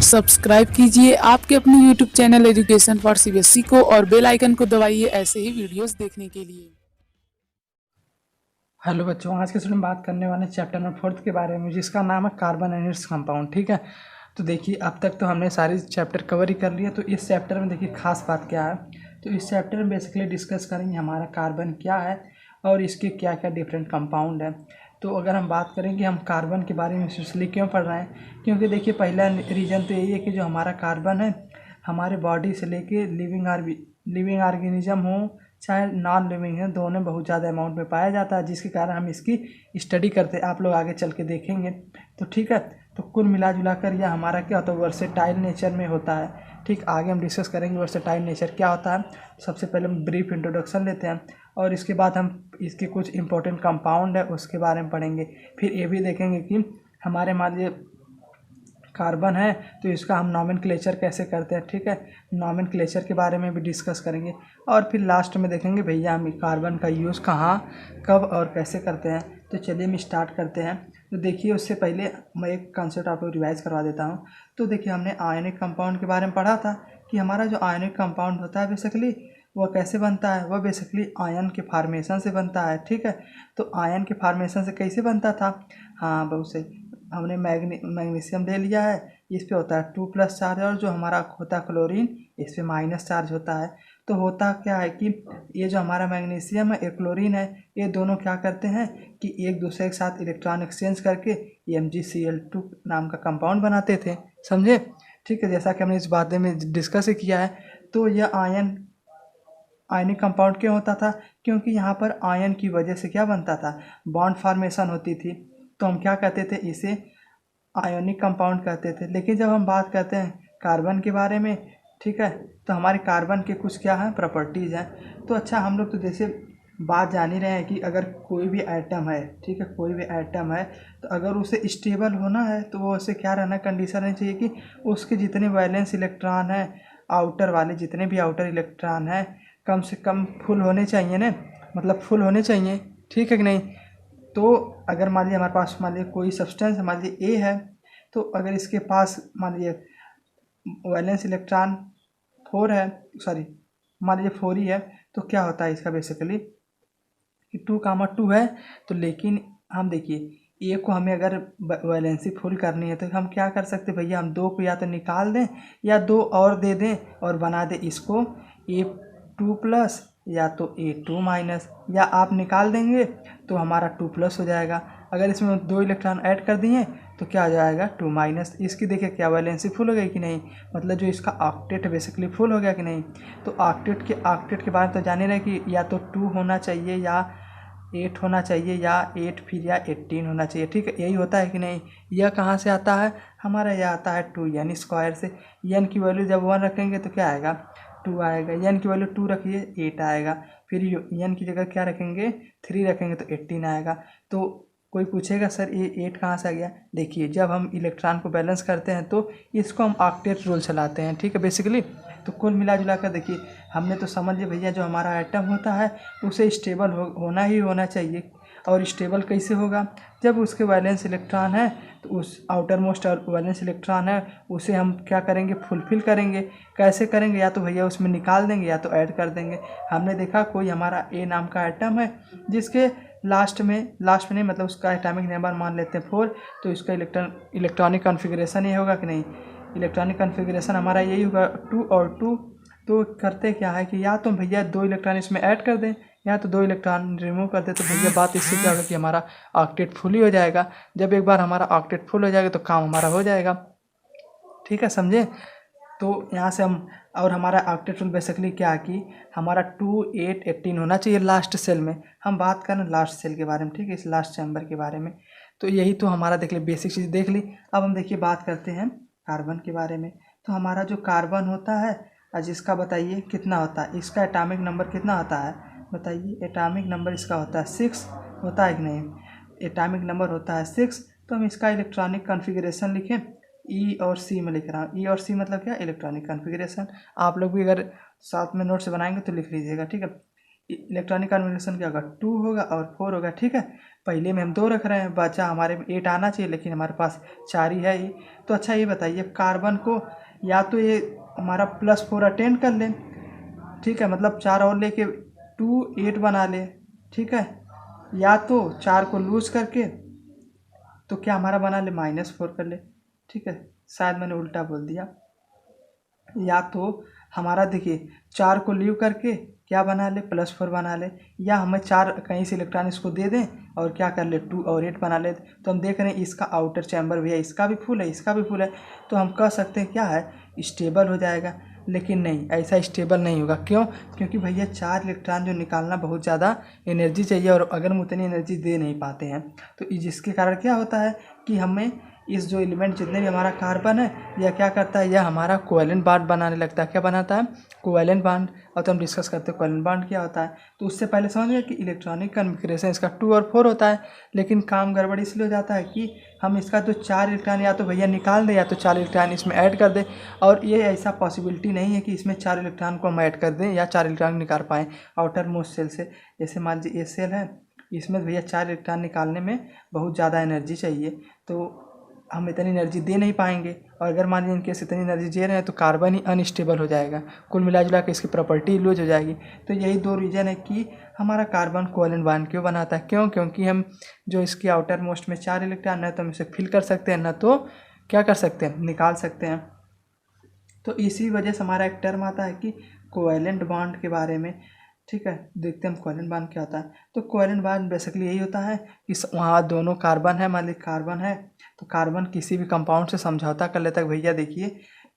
Subscribe कीजिए आपके अपने YouTube channel education for CBSE को और बेल आइकन को दबाइए ऐसे ही वीडियोस देखने के लिए। हेलो बच्चों, आज के स्टूडेंट बात करने वाले चैप्टर नंबर 4 के बारे में, जिसका नाम है कार्बन एंड इट्स कंपाउंड। ठीक है, तो देखिए अब तक तो हमने सारी चैप्टर कवर ही कर लिया। तो इस चैप्टर में देखिए खास बात क्या है, तो इस चैप्टर में बेसिकली डिस्कस करेंगे हमारा कार्बन क्या है और इसके क्या क्या डिफरेंट कंपाउंड है। तो अगर हम बात करें कि हम कार्बन के बारे में स्पेशली क्यों पढ़ रहे हैं, क्योंकि देखिए पहला रीज़न तो यही है कि जो हमारा कार्बन है हमारे बॉडी से लेके लिविंग ऑर्गेनिज्म हो चाहे नॉन लिविंग है, दोनों बहुत ज़्यादा अमाउंट में पाया जाता है, जिसके कारण हम इसकी स्टडी करते हैं। आप लोग आगे चल के देखेंगे। तो ठीक है, तो कुल मिला जुला कर यह हमारा क्या होता है, वर्सेटाइल नेचर में होता है। ठीक, आगे हम डिस्कस करेंगे वर्सेटाइल नेचर क्या होता है। सबसे पहले हम ब्रीफ इंट्रोडक्शन लेते हैं और इसके बाद हम इसके कुछ इंपॉर्टेंट कंपाउंड है उसके बारे में पढ़ेंगे। फिर ये भी देखेंगे कि हमारे मान लीजिए कार्बन है तो इसका हम नॉमेनक्लेचर कैसे करते हैं। ठीक है, नॉमेनक्लेचर के बारे में भी डिस्कस करेंगे और फिर लास्ट में देखेंगे भैया हम कार्बन का यूज़ कहाँ कब और कैसे करते हैं। तो चलिए हम स्टार्ट करते हैं। तो देखिए उससे पहले मैं एक कंसेप्ट आपको रिवाइज करवा देता हूँ। तो देखिए हमने आयनिक कंपाउंड के बारे में पढ़ा था कि हमारा जो आयनिक कंपाउंड होता है बेसिकली वह कैसे बनता है, वह बेसिकली आयन के फार्मेशन से बनता है। ठीक है, तो आयन के फार्मेशन से कैसे बनता था, हाँ बहुत सही, हमने मैग्नीशियम ले लिया है, इस पे होता है 2+ चार्ज और जो हमारा होता है क्लोरीन इस पे माइनस चार्ज होता है। तो होता क्या है कि ये जो हमारा मैग्नीशियम है ये क्लोरीन है, ये दोनों क्या करते हैं कि एक दूसरे के साथ इलेक्ट्रॉन एक्सचेंज करके MgCl2 नाम का कंपाउंड बनाते थे। समझे? ठीक है, जैसा कि हमने इस बारे में डिस्कस ही किया है। तो यह आयनिक कंपाउंड क्यों होता था, क्योंकि यहाँ पर आयन की वजह से क्या बनता था, बॉन्ड फॉर्मेशन होती थी। तो हम क्या कहते थे, इसे आयोनिक कंपाउंड कहते थे। लेकिन जब हम बात करते हैं कार्बन के बारे में, ठीक है, तो हमारे कार्बन के कुछ क्या हैं, प्रॉपर्टीज़ हैं। तो अच्छा, हम लोग तो जैसे बात जान ही रहे हैं कि अगर कोई भी एटम है, ठीक है, कोई भी एटम है तो अगर उसे स्टेबल होना है तो वो उसे क्या रहना, कंडीशन रहनी चाहिए कि उसके जितने वैलेंस इलेक्ट्रॉन हैं, आउटर वाले जितने भी आउटर इलेक्ट्रॉन हैं कम से कम फुल होने चाहिए ना, मतलब फुल होने चाहिए। ठीक है कि नहीं? तो अगर मान लीजिए हमारे पास मान लीजिए कोई सब्सटेंस मान लीजिए ए है, तो अगर इसके पास मान लीजिए वैलेंस इलेक्ट्रॉन 4 है, सॉरी मान लीजिए 4 ही है, तो क्या होता है इसका बेसिकली कि 2, 2 है। तो लेकिन हम देखिए ए को हमें अगर वैलेंसी फुल करनी है तो हम क्या कर सकते हैं भैया, हम 2 को या तो निकाल दें या 2 और दे दें और बना दें इसको A2+ या तो A2-, या आप निकाल देंगे तो हमारा 2+ हो जाएगा। अगर इसमें 2 इलेक्ट्रॉन ऐड कर दिए तो क्या आ जाएगा 2-। इसकी देखिए क्या वैलेंसी फुल हो गई कि नहीं, मतलब जो इसका ऑक्टेट बेसिकली फुल हो गया कि नहीं। तो ऑक्टेट के बारे में तो जाने रहे कि या तो 2 होना चाहिए या 8 होना चाहिए या 8 फिर या 18 होना चाहिए। ठीक है, यही होता है कि नहीं। यह कहाँ से आता है, हमारा यह आता है 2n² से। n की वैल्यू जब 1 रखेंगे तो क्या आएगा, 2 आएगा। n की वैल्यू 2 रखिए 8 आएगा। फिर n की जगह क्या रखेंगे, 3 रखेंगे तो 18 आएगा। तो कोई पूछेगा सर ये 8 कहाँ से आ गया, देखिए जब हम इलेक्ट्रॉन को बैलेंस करते हैं तो इसको हम ऑक्टेट रूल चलाते हैं। ठीक है, बेसिकली तो कुल मिला जुला कर देखिए हमने तो समझ लिया भैया जो हमारा एटम होता है उसे स्टेबल होना ही होना चाहिए। और स्टेबल कैसे होगा, जब उसके वैलेंस इलेक्ट्रॉन है तो उस आउटर मोस्ट वैलेंस इलेक्ट्रॉन है उसे हम क्या करेंगे, फुलफिल करेंगे। कैसे करेंगे, या तो भैया उसमें निकाल देंगे या तो ऐड कर देंगे। हमने देखा कोई हमारा ए नाम का एटम है जिसके लास्ट में नहीं, मतलब उसका एटॉमिक नंबर मान लेते हैं 4, तो इसका इलेक्ट्रॉनिक कॉन्फ़िगरेशन ये होगा कि नहीं, इलेक्ट्रॉनिक कॉन्फ़िगरेशन हमारा यही होगा 2 और 2। तो करते क्या है कि या तो भैया 2 इलेक्ट्रॉन इसमें ऐड कर दें या तो 2 इलेक्ट्रॉन रिमूव कर दें। तो भैया बात इससे क्या होगा कि हमारा ऑक्टेट फुल ही हो जाएगा। जब एक बार हमारा ऑक्टेट फुल हो जाएगा तो काम हमारा हो जाएगा। ठीक है, समझे? तो यहाँ से हम और हमारा ऑक्टेट रूल बेसिकली क्या है कि हमारा 2, 8, 18 होना चाहिए लास्ट सेल में। हम बात करें लास्ट सेल के बारे में, ठीक है, इस लास्ट चैम्बर के बारे में। तो यही तो हमारा देख ली, बेसिक चीज़ देख ली। अब हम देखिए बात करते हैं कार्बन के बारे में। तो हमारा जो कार्बन होता है आज इसका बताइए कितना होता है, इसका एटॉमिक नंबर कितना होता है बताइए। एटॉमिक नंबर इसका होता है 6, होता है कि नहीं, एटॉमिक नंबर होता है 6। तो हम इसका इलेक्ट्रॉनिक कॉन्फ़िगरेशन लिखें, ई और सी में लिख रहा हूँ। ई और सी मतलब क्या, इलेक्ट्रॉनिक कॉन्फ़िगरेशन। आप लोग भी अगर साथ में नोट से बनाएंगे तो लिख लीजिएगा। ठीक है, इलेक्ट्रॉनिक कॉन्फ़िगरेशन क्या होगा, 2 होगा और 4 होगा, ठीक है। पहले में हम 2 रख रहे हैं, बचा हमारे में 8 आना चाहिए, लेकिन हमारे पास 4 ही है ही। तो अच्छा ये बताइए, कार्बन को या तो ये हमारा +4 अटेंड कर लें, ठीक है, मतलब 4 और लेके 2 8 बना ले, ठीक है, या तो 4 को लूज करके तो क्या हमारा बना ले -4 कर ले, ठीक है। शायद मैंने उल्टा बोल दिया। या तो हमारा देखिए 4 को लीव करके क्या बना ले, +4 बना ले, या हमें 4 कहीं से इलेक्ट्रॉन इसको दे दें और क्या कर ले 2 और 8 बना ले। तो हम देख रहे हैं इसका आउटर चैम्बर भी है, इसका भी फुल है, इसका भी फुल है, तो हम कह सकते हैं क्या है, स्टेबल हो जाएगा। लेकिन नहीं, ऐसा स्टेबल नहीं होगा। क्यों? क्योंकि भैया 4 इलेक्ट्रॉन जो निकालना बहुत ज़्यादा एनर्जी चाहिए, और अगर हम उतनी एनर्जी दे नहीं पाते हैं तो जिसके कारण क्या होता है कि हमें इस जो एलिमेंट जितने भी हमारा कार्बन है, यह क्या करता है, यह हमारा कोवेलेंट बॉन्ड बनाने लगता है। क्या बनाता है? Covalent bond. और तो हम डिस्कस करते हैं कोवेलेंट बॉन्ड क्या होता है। तो उससे पहले समझ गए कि इलेक्ट्रॉनिक कन्फिग्रेशन इसका 2 और 4 होता है, लेकिन काम गड़बड़ इसलिए हो जाता है कि हम इसका तो 4 इलेक्ट्रॉन या तो भैया निकाल दें, या तो 4 इलेक्ट्रॉन इसमें ऐड कर दें। और ये ऐसा पॉसिबिलिटी नहीं है कि इसमें 4 इलेक्ट्रॉन को हम ऐड कर दें या 4 इलेक्ट्रॉन निकाल पाएँ आउटर मोस्ट सेल से। जैसे मान लीजिए ये सेल है, इसमें भैया 4 इलेक्ट्रॉन निकालने में बहुत ज़्यादा एनर्जी चाहिए, तो हम इतनी एनर्जी दे नहीं पाएंगे। और अगर मान लीजिए इनकेस इतनी एनर्जी दे रहे हैं तो कार्बन ही अनस्टेबल हो जाएगा, कुल मिला जुला के इसकी प्रॉपर्टी लूज हो जाएगी। तो यही 2 रीज़न है कि हमारा कार्बन कोवेलेंट बॉन्ड क्यों बनाता है। क्यों? क्योंकि हम जो इसकी आउटर मोस्ट में 4 इलेक्ट्रॉन है तो हम इसे फिल कर सकते हैं, ना तो क्या कर सकते हैं, निकाल सकते हैं। तो इसी वजह से हमारा एक टर्म आता है कि कोवेलेंट बॉन्ड के बारे में, ठीक है। देखते हैं हम कोवेलेंट बॉन्ड क्या होता है। तो कोवेलेंट बॉन्ड बेसिकली यही होता है कि वहाँ दोनों कार्बन है, मान लीजिए कार्बन है, तो कार्बन किसी भी कंपाउंड से समझौता कर लेता है। भैया देखिए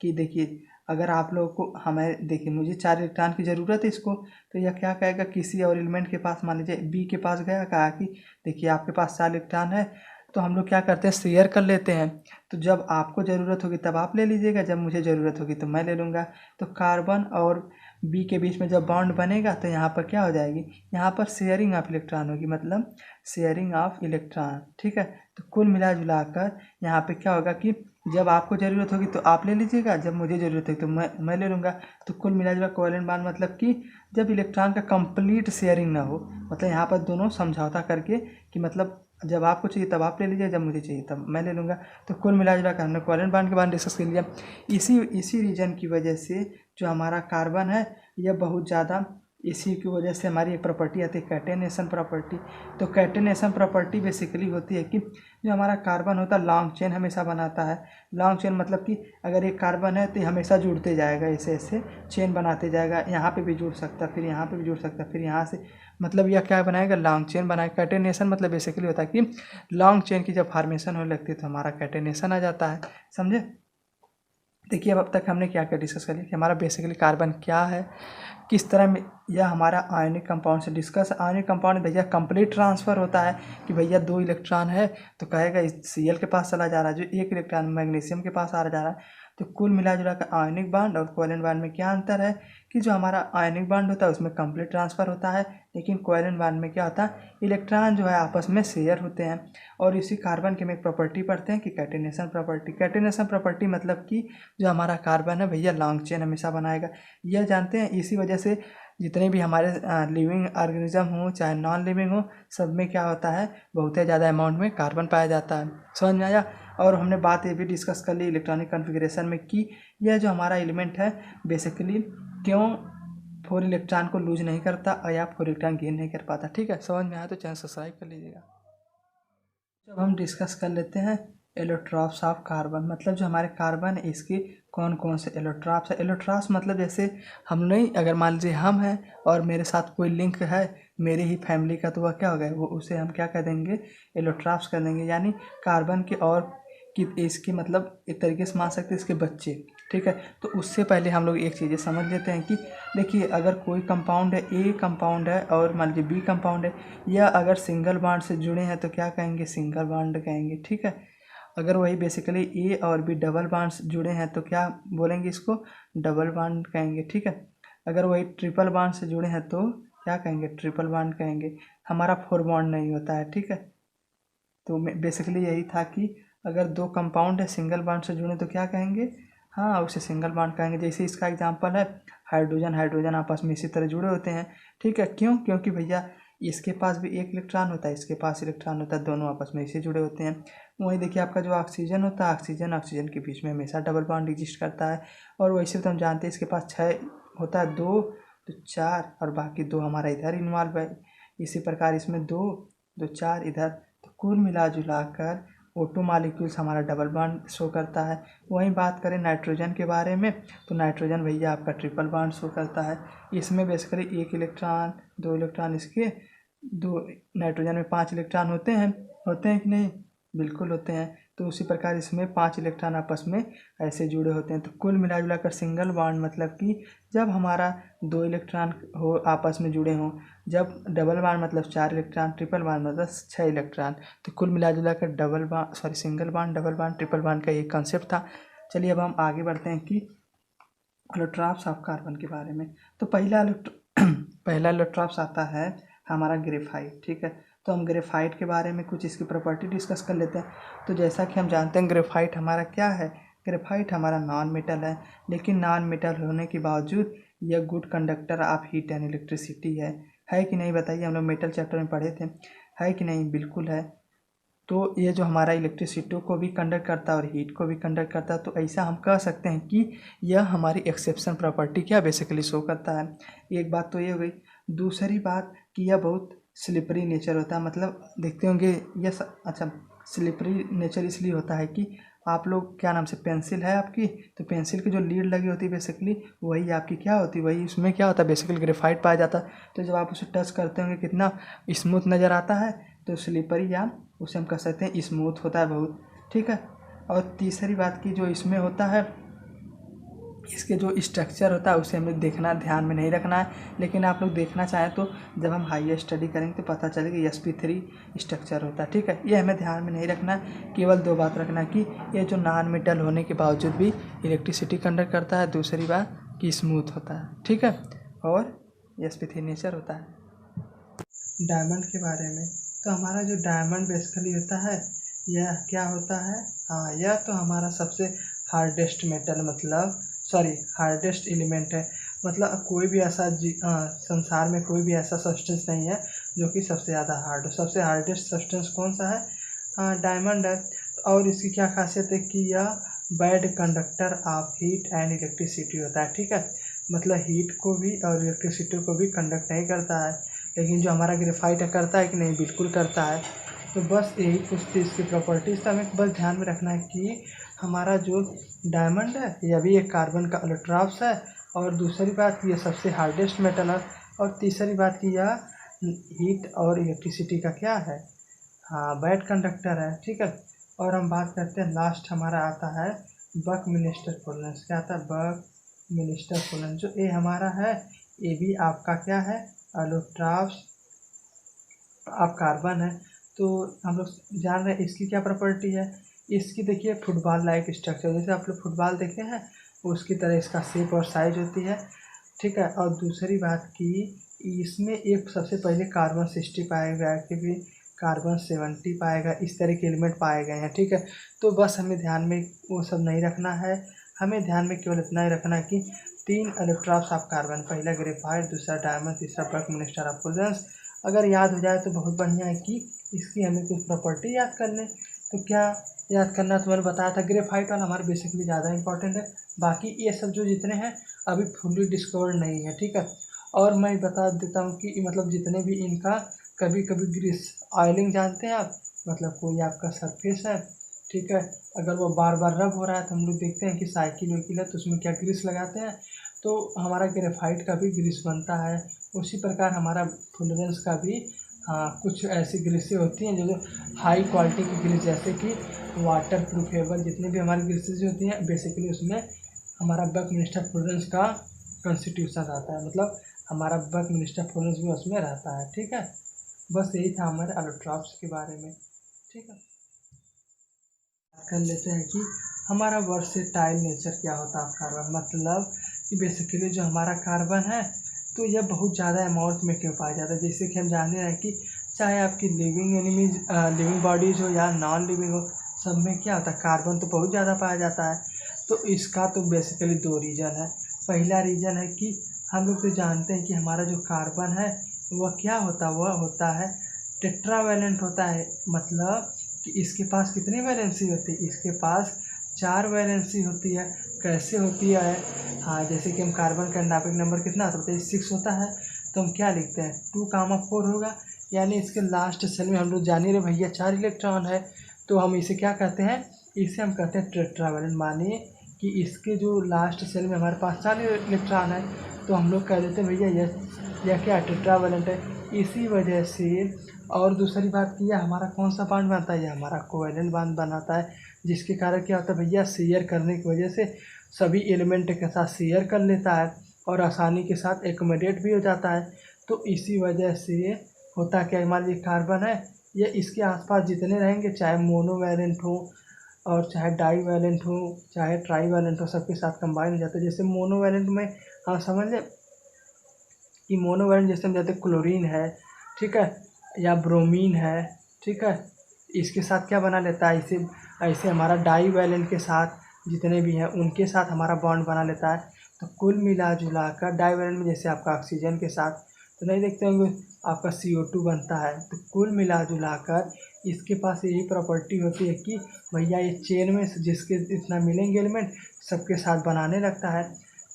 कि देखिए अगर आप लोगों को हमें देखिए मुझे 4 इलेक्ट्रॉन की ज़रूरत है इसको, तो यह क्या कहेगा, किसी और एलिमेंट के पास, मान लीजिए बी के पास गया, कहा कि देखिए आपके पास 4 इलेक्ट्रॉन है, तो हम लोग क्या करते हैं, शेयर कर लेते हैं। तो जब आपको ज़रूरत होगी तब आप ले लीजिएगा, जब मुझे ज़रूरत होगी तो मैं ले लूँगा। तो कार्बन और बी के बीच में जब बॉन्ड बनेगा तो यहाँ पर क्या हो जाएगी, यहाँ पर शेयरिंग ऑफ इलेक्ट्रॉन होगी, मतलब शेयरिंग ऑफ इलेक्ट्रॉन, ठीक है। तो कुल मिला जुला कर यहाँ पे क्या होगा कि जब आपको ज़रूरत होगी तो आप ले लीजिएगा, जब मुझे ज़रूरत है तो मैं ले लूँगा। तो कुल मिला जुला कोवेलेंट बॉन्ड मतलब कि जब इलेक्ट्रॉन का कंप्लीट शेयरिंग ना हो, मतलब यहाँ पर दोनों समझौता करके कि मतलब जब आपको चाहिए तब आप ले लीजिए, जब मुझे चाहिए तब मैं ले लूँगा। तो कुल मिला जुला कर हमने कोवेलेंट बॉन्ड के बारे में डिस्कस कर लिया। इसी रीजन की वजह से जो हमारा कार्बन है यह बहुत ज़्यादा, इसी की वजह से हमारी एक प्रॉपर्टी आती है कैटेनेशन प्रॉपर्टी। तो कैटेनेशन प्रॉपर्टी बेसिकली होती है कि जो हमारा कार्बन होता है लॉन्ग चेन हमेशा बनाता है। लॉन्ग चेन मतलब कि अगर एक कार्बन है तो ये हमेशा जुड़ते जाएगा, ऐसे ऐसे चेन बनाते जाएगा, यहाँ पे भी जुड़ सकता है, फिर यहाँ पे भी जुड़ सकता है, फिर यहाँ से, मतलब यह क्या बनाएगा, लॉन्ग चेन बनाएगा। कैटेनेशन मतलब बेसिकली होता है कि लॉन्ग चेन की जब फॉर्मेशन होने लगती है तो हमारा कैटेनेशन आ जाता है, समझे। देखिए अब तक हमने क्या क्या डिस्कस कर लिया कि हमारा बेसिकली कार्बन क्या है, किस तरह में यह हमारा आयनिक कंपाउंड से डिस्कस। आयनिक कंपाउंड भैया कंप्लीट ट्रांसफ़र होता है कि भैया 2 इलेक्ट्रॉन है तो कहेगा Cl के पास चला जा रहा है, जो 1 इलेक्ट्रॉन मैग्नीशियम के पास आ जा रहा है। तो कुल मिला जुला कर आयनिक बॉन्ड और कोवेलेंट बॉन्ड में क्या अंतर है कि जो हमारा आयनिक बॉन्ड होता है उसमें कंप्लीट ट्रांसफ़र होता है, लेकिन कोवेलेंट बॉन्ड में क्या होता है, इलेक्ट्रॉन जो है आपस में शेयर होते हैं। और इसी कार्बन के में एक प्रॉपर्टी पढ़ते हैं कि कैटेनेशन प्रॉपर्टी। कैटेनेशन प्रॉपर्टी मतलब कि जो हमारा कार्बन है भैया लॉन्ग चेन हमेशा बनाएगा, यह जानते हैं। इसी वजह से जितने भी हमारे लिविंग ऑर्गेनिज्म हो चाहे नॉन लिविंग हो, सब में क्या होता है, बहुत ही ज़्यादा अमाउंट में कार्बन पाया जाता है। समझ में आया। और हमने बात ये भी डिस्कस कर ली इलेक्ट्रॉनिक कॉन्फ़िगरेशन में कि यह जो हमारा एलिमेंट है बेसिकली क्यों 4 इलेक्ट्रॉन को लूज नहीं करता और या 4 इलेक्ट्रॉन गेन नहीं कर पाता। ठीक है, समझ में आया तो चैनल सब्सक्राइब कर लीजिएगा। जब हम डिस्कस कर लेते हैं एलोट्रॉप्स ऑफ कार्बन, मतलब जो हमारे कार्बन है इसके कौन कौन से एलोट्रॉप्स है। एलोट्रॉप्स मतलब जैसे हम नहीं, अगर मान लीजिए हम हैं और मेरे साथ कोई लिंक है मेरी ही फैमिली का, तो वह क्या होगा, वो उसे हम क्या कर देंगे, एलोट्रॉप्स कर देंगे। यानी कार्बन के और कि इसके मतलब एक तरीके से मान सकते हैं इसके बच्चे। ठीक है, तो उससे पहले हम लोग एक चीज़ें समझ लेते हैं कि देखिए अगर कोई कंपाउंड है, ए कंपाउंड है और मान लीजिए बी कंपाउंड है, या अगर सिंगल बॉन्ड से जुड़े हैं तो क्या कहेंगे, सिंगल बॉन्ड कहेंगे। ठीक है, अगर वही बेसिकली ए और बी डबल बॉन्ड से जुड़े हैं तो क्या बोलेंगे, इसको डबल बॉन्ड कहेंगे। ठीक है, अगर वही ट्रिपल बॉन्ड से जुड़े हैं तो क्या कहेंगे, ट्रिपल बॉन्ड कहेंगे। हमारा 4 बॉन्ड नहीं होता है। ठीक है, तो बेसिकली यही था कि अगर 2 कंपाउंड है सिंगल बॉन्ड से जुड़े तो क्या कहेंगे, हाँ, उसे सिंगल बॉन्ड कहेंगे। जैसे इसका एग्जांपल है हाइड्रोजन, हाइड्रोजन आपस में इसी तरह जुड़े होते हैं, ठीक है। क्यों? क्योंकि भैया इसके पास भी एक इलेक्ट्रॉन होता है, इसके पास इलेक्ट्रॉन होता है, दोनों आपस में इसी जुड़े होते हैं। वहीं देखिए आपका जो ऑक्सीजन होता है, ऑक्सीजन ऑक्सीजन के बीच में हमेशा डबल बॉन्ड एग्जिस्ट करता है। और वैसे तो हम जानते हैं इसके पास 6 होता है, 2 तो 4 और बाकी 2 हमारा इधर इन्वॉल्व है। इसी प्रकार इसमें 2 2 4 इधर, तो कुल मिला जुला कर O2 मॉलिक्यूल्स हमारा डबल बॉन्ड शो करता है। वहीं बात करें नाइट्रोजन के बारे में, तो नाइट्रोजन भैया आपका ट्रिपल बॉन्ड शो करता है। इसमें बेसिकली 1 इलेक्ट्रॉन 2 इलेक्ट्रॉन, इसके 2 नाइट्रोजन में 5 इलेक्ट्रॉन होते हैं कि नहीं? बिल्कुल होते हैं। तो उसी प्रकार इसमें 5 इलेक्ट्रॉन आपस में ऐसे जुड़े होते हैं। तो कुल मिला जुला कर सिंगल बॉन्ड मतलब कि जब हमारा 2 इलेक्ट्रॉन हो आपस में जुड़े हों, जब डबल बॉन्ड मतलब 4 इलेक्ट्रॉन, ट्रिपल बॉन्ड मतलब 6 इलेक्ट्रॉन। तो कुल मिला जुला कर single bond, double bond, triple bond का ये कॉन्सेप्ट था। चलिए अब हम आगे बढ़ते हैं कि एलोट्रॉप्स ऑफ कार्बन के बारे में। तो पहला एलोट्रॉप्स आता है हमारा ग्रेफाइट, ठीक है। तो हम ग्रेफाइट के बारे में कुछ इसकी प्रॉपर्टी डिस्कस कर लेते हैं। तो जैसा कि हम जानते हैं ग्रेफाइट हमारा क्या है, ग्रेफाइट हमारा नॉन मेटल है, लेकिन नॉन मेटल होने के बावजूद यह good conductor of heat and electricity है कि नहीं? बताइए, हम लोग मेटल चैप्टर में पढ़े थे, है कि नहीं? बिल्कुल है। तो ये जो हमारा इलेक्ट्रिसिटी को भी कंडक्ट करता है और हीट को भी कंडक्ट करता है, तो ऐसा हम कह सकते हैं कि यह हमारी एक्सेप्शन प्रॉपर्टी क्या बेसिकली शो करता है। एक बात तो ये हो गई। दूसरी बात कि यह बहुत स्लिपरी नेचर होता है, मतलब देखते होंगे यह अच्छा स्लिपरी नेचर इसलिए होता है कि आप लोग क्या नाम से, पेंसिल है आपकी, तो पेंसिल की जो लीड लगी होती है बेसिकली वही आपकी क्या होती है, वही उसमें क्या होता है बेसिकली ग्रेफाइट पाया जाता है। तो जब आप उसे टच करते होंगे कितना स्मूथ नज़र आता है, तो स्लिपरी या उसे हम कह सकते हैं स्मूथ होता है बहुत, ठीक है। और तीसरी बात की जो इसमें होता है, इसके जो स्ट्रक्चर होता है उसे हमें देखना, ध्यान में नहीं रखना है। लेकिन आप लोग देखना चाहें तो जब हम हाई स्टडी करेंगे तो पता चलेगा sp3 स्ट्रक्चर होता है, ठीक है। ये हमें ध्यान में नहीं रखना है, केवल 2 बात रखना है कि ये जो नॉन मेटल होने के बावजूद भी इलेक्ट्रिसिटी कंडक्ट करता है, दूसरी बात कि स्मूथ होता है, ठीक है, और sp3 नेचर होता है। डायमंड के बारे में, तो हमारा जो डायमंड बेसिकली होता है यह क्या होता है, हाँ, यह तो हमारा सबसे हार्डेस्ट मेटल मतलब हार्डेस्ट एलिमेंट है। मतलब कोई भी ऐसा संसार में कोई भी ऐसा सब्सटेंस नहीं है जो कि सबसे ज़्यादा हार्ड हो। सबसे हार्डेस्ट सब्सटेंस कौन सा है? हाँ, डायमंड है। और इसकी क्या खासियत है कि यह bad conductor of heat and electricity होता है, ठीक है। मतलब हीट को भी और इलेक्ट्रिसिटी को भी कंडक्ट नहीं करता है, लेकिन जो हमारा ग्रेफाइट है करता है कि नहीं? बिल्कुल करता है। तो बस यही कुछ थी इसकी प्रॉपर्टीज़। तो हमें बस ध्यान में रखना है कि हमारा जो डायमंड है यह भी एक कार्बन का एलोट्रॉप्स है, और दूसरी बात ये सबसे हार्डेस्ट मेटल है, और तीसरी बात कि यह हीट और इलेक्ट्रिसिटी का क्या है, हाँ, बैड कंडक्टर है, ठीक है। और हम बात करते हैं, लास्ट हमारा आता है बकमिंस्टर फुलनेस। क्या आता है? Buckminster fullness. जो ये हमारा है ये भी आपका क्या है? एलोट्रॉप्स ऑफ कार्बन है। तो हम लोग जान रहे हैं इसकी क्या प्रॉपर्टी है। इसकी देखिए फुटबॉल लाइक स्ट्रक्चर, जैसे आप लोग फुटबॉल देखे हैं उसकी तरह इसका शेप और साइज होती है, ठीक है। और दूसरी बात कि इसमें एक सबसे पहले कार्बन 60 पाया गया कि भी कार्बन 70 पाएगा, इस तरह के एलिमेंट पाए गए हैं, ठीक है। तो बस हमें ध्यान में वो सब नहीं रखना है, हमें ध्यान में केवल इतना ही रखना है कि 3 एलोट्रॉप्स ऑफ कार्बन, पहला ग्रेफाइट, दूसरा डायमंड, तीसरा बकमिंस्टर ऑफ फुलनेस। अगर याद हो जाए तो बहुत बढ़िया है कि इसकी हमें कुछ प्रॉपर्टी याद कर लें। तो क्या याद करना, तो मैंने बताया था ग्रेफाइट वाला हमारा बेसिकली ज़्यादा इंपॉर्टेंट है, बाकी ये सब जो जितने हैं अभी फुल्ली डिस्कवर्ड नहीं है, ठीक है। और मैं बता देता हूँ कि मतलब जितने भी इनका कभी कभी ग्रीस ऑयलिंग जानते हैं आप, मतलब कोई आपका सरफेस है, ठीक है, अगर वो बार बार रब हो रहा है तो हम लोग देखते हैं कि साइकिल वाइकिल है तो उसमें क्या ग्रीस लगाते हैं, तो हमारा ग्रेफाइट का भी ग्रीस बनता है। उसी प्रकार हमारा फुलरेंस का भी कुछ ऐसी ग्रीसें होती हैं जो हाई क्वालिटी की ग्रीस, जैसे कि वाटर प्रूफेबल, जितनी भी हमारी ग्रीसेज होती हैं बेसिकली उसमें हमारा बकमिंस्टर फुलरेंस का कॉन्स्टिट्यूशन आता है, मतलब हमारा बकमिंस्टर फुलरेंस भी उसमें रहता है, ठीक है। बस यही था हमारे एलोट्रॉप्स के बारे में, ठीक है। कर लेते हैं कि हमारा वर्सेटाइल नेचर क्या होता है कार्बन, मतलब कि बेसिकली जो हमारा कार्बन है तो यह बहुत ज़्यादा अमाउंट में क्यों पाया जाता है। जैसे कि हम जान रहे हैं कि चाहे आपकी लिविंग बॉडीज हो या नॉन लिविंग हो, सब में क्या होता है कार्बन तो बहुत ज़्यादा पाया जाता है। तो इसका तो बेसिकली दो रीज़न है। पहला रीज़न है कि हम लोग तो जानते हैं कि हमारा जो कार्बन है वह क्या होता है, वह होता है टेट्रावैलेंट होता है। मतलब कि इसके पास कितनी वैलेंसी होती है, इसके पास 4 वैलेंसी होती है। कैसे होती है? हाँ, जैसे कि हम कार्बन का एटॉमिक नंबर कितना होता है, 6 होता है, तो हम क्या लिखते हैं 2,4 होगा। यानी इसके लास्ट सेल में हम लोग जान ही रहे भैया 4 इलेक्ट्रॉन है, तो हम इसे क्या कहते हैं, इसे हम कहते हैं टेट्रावैलेंट। मानिए कि इसके जो लास्ट सेल में हमारे पास 4 इलेक्ट्रॉन है, तो हम लोग कह देते हैं भैया यह क्या टेट्रावैलेंट है। इसी वजह से और दूसरी बात की, यह हमारा कौन सा बॉन्ड बनता है, यह हमारा कोवैलेंट बॉन्ड बनाता है, जिसके कारण क्या होता है भैया, शेयर करने की वजह से सभी एलिमेंट के साथ शेयर कर लेता है और आसानी के साथ एकोमोडेट भी हो जाता है। तो इसी वजह से होता क्या, मान लीजिए कार्बन है, ये इसके आसपास जितने रहेंगे, चाहे मोनोवैलेंट हो और चाहे डाईवैलेंट हो, चाहे ट्राईवैलेंट हो, सबके साथ कंबाइन हो जाता है। जैसे मोनोवैलेंट में हम समझ लें कि मोनोवैलेंट जैसे हम जाते क्लोरीन है, ठीक है, या ब्रोमीन है, ठीक है, इसके साथ क्या बना लेता है, इसे ऐसे हमारा डाईवैलेंट के साथ जितने भी हैं उनके साथ हमारा बॉन्ड बना लेता है। तो कुल मिला जुला कर डाईवैलेंट में जैसे आपका ऑक्सीजन के साथ तो नहीं देखते होंगे आपका CO2 बनता है, तो कुल मिला जुला कर इसके पास यही प्रॉपर्टी होती है कि भैया ये चेन में जिसके इतना मिलेंगे एलिमेंट सबके साथ बनाने लगता है,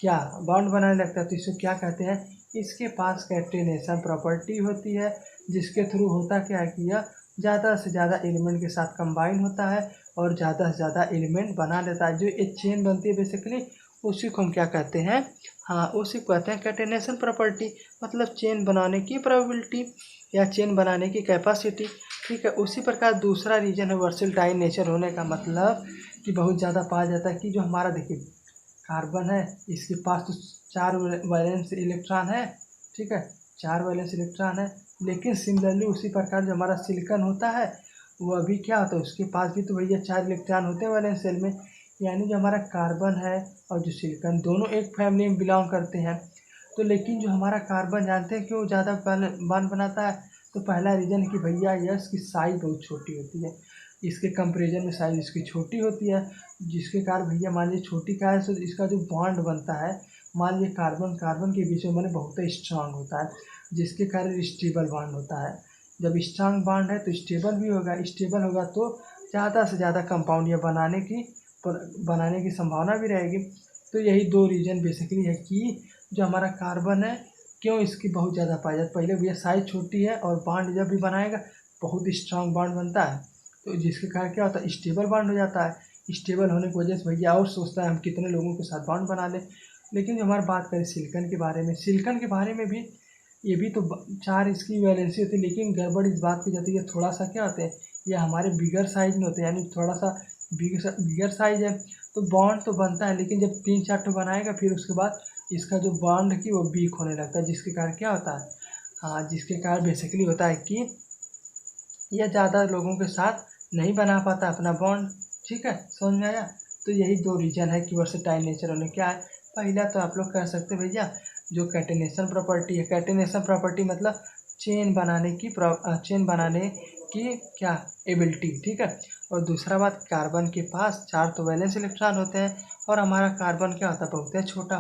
क्या बॉन्ड बनाने लगता है। तो इसको क्या कहते हैं, इसके पास कैटेनेशन प्रॉपर्टी होती है, जिसके थ्रू होता क्या है कि यह ज़्यादा से ज़्यादा एलिमेंट के साथ कंबाइन होता है और ज़्यादा से ज़्यादा एलिमेंट बना लेता है। जो एक चेन बनती है बेसिकली उसी को हम क्या कहते हैं, हाँ उसी को कहते हैं कैटेनेशन प्रॉपर्टी, मतलब चेन बनाने की प्रोबेबिलिटी या चेन बनाने की कैपेसिटी, ठीक है। उसी प्रकार दूसरा रीजन है वर्सेटाइल नेचर होने का, मतलब कि बहुत ज़्यादा पाया जाता है कि जो हमारा देखिए कार्बन है इसके पास तो 4 वैलेंस इलेक्ट्रॉन है, ठीक है, 4 वैलेंस इलेक्ट्रॉन है। लेकिन सिमिलरली उसी प्रकार जो हमारा सिलिकॉन होता है वह भी क्या होता है, उसके पास भी तो भैया 4 इलेक्ट्रॉन होते हैं वैलेंस शेल में। यानी जो हमारा कार्बन है और जो सिलिकॉन दोनों एक फैमिली में बिलोंग करते हैं। तो लेकिन जो हमारा कार्बन जानते हैं क्यों ज़्यादा बॉन्ड बनाता है, तो पहला रीज़न है कि भैया यह इसकी साइज़ बहुत छोटी होती है, इसके कंपेरिजन में साइज़ इसकी छोटी होती है, जिसके कारण भैया मान लीजिए छोटी का है तो इसका जो बॉन्ड बनता है, मान लीजिए कार्बन कार्बन के बीच में मैंने बहुत स्ट्रांग होता है, जिसके कारण स्टेबल बॉन्ड होता है। जब स्ट्रांग बॉन्ड है तो स्टेबल भी होगा, स्टेबल होगा तो ज़्यादा से ज़्यादा कंपाउंड या बनाने की संभावना भी रहेगी। तो यही दो रीज़न बेसिकली है कि जो हमारा कार्बन है क्यों इसकी बहुत ज़्यादा पाया जाता है। पहले भैया साइज़ छोटी है और बॉन्ड जब भी बनाएगा बहुत स्ट्रांग बॉन्ड बनता है, तो जिसके कारण क्या होता है स्टेबल बॉन्ड हो जाता है। स्टेबल होने की वजह से भैया और सोचता है हम कितने लोगों के साथ बॉन्ड बना लें। लेकिन जो हमारी बात करें सिलिकॉन के बारे में, सिलिकॉन के बारे में भी ये भी तो 4 इसकी वैलेंसी होती है, लेकिन गड़बड़ इस बात की जाती है थोड़ा सा क्या होते हैं, ये हमारे बिगर साइज में होते हैं, यानी थोड़ा सा बिगर साइज है तो बॉन्ड तो बनता है, लेकिन जब 3-4 ठो बनाएगा फिर उसके बाद इसका जो बॉन्ड की वो वीक होने लगता है, जिसके कारण क्या होता है, हाँ जिसके कारण बेसिकली होता है कि यह ज़्यादा लोगों के साथ नहीं बना पाता अपना बॉन्ड, ठीक है, समझ में आया। तो यही दो रीज़न है कि वर्सेटाइल नेचर होने क्या है। पहला तो आप लोग कह सकते हैं भैया जो कैटेनेशन प्रॉपर्टी है, कैटेनेशन प्रॉपर्टी मतलब चेन बनाने की क्या एबिलिटी, ठीक है। और दूसरा बात कार्बन के पास 4 तो वैलेंस इलेक्ट्रॉन होते हैं और हमारा कार्बन क्या होता है बहुत छोटा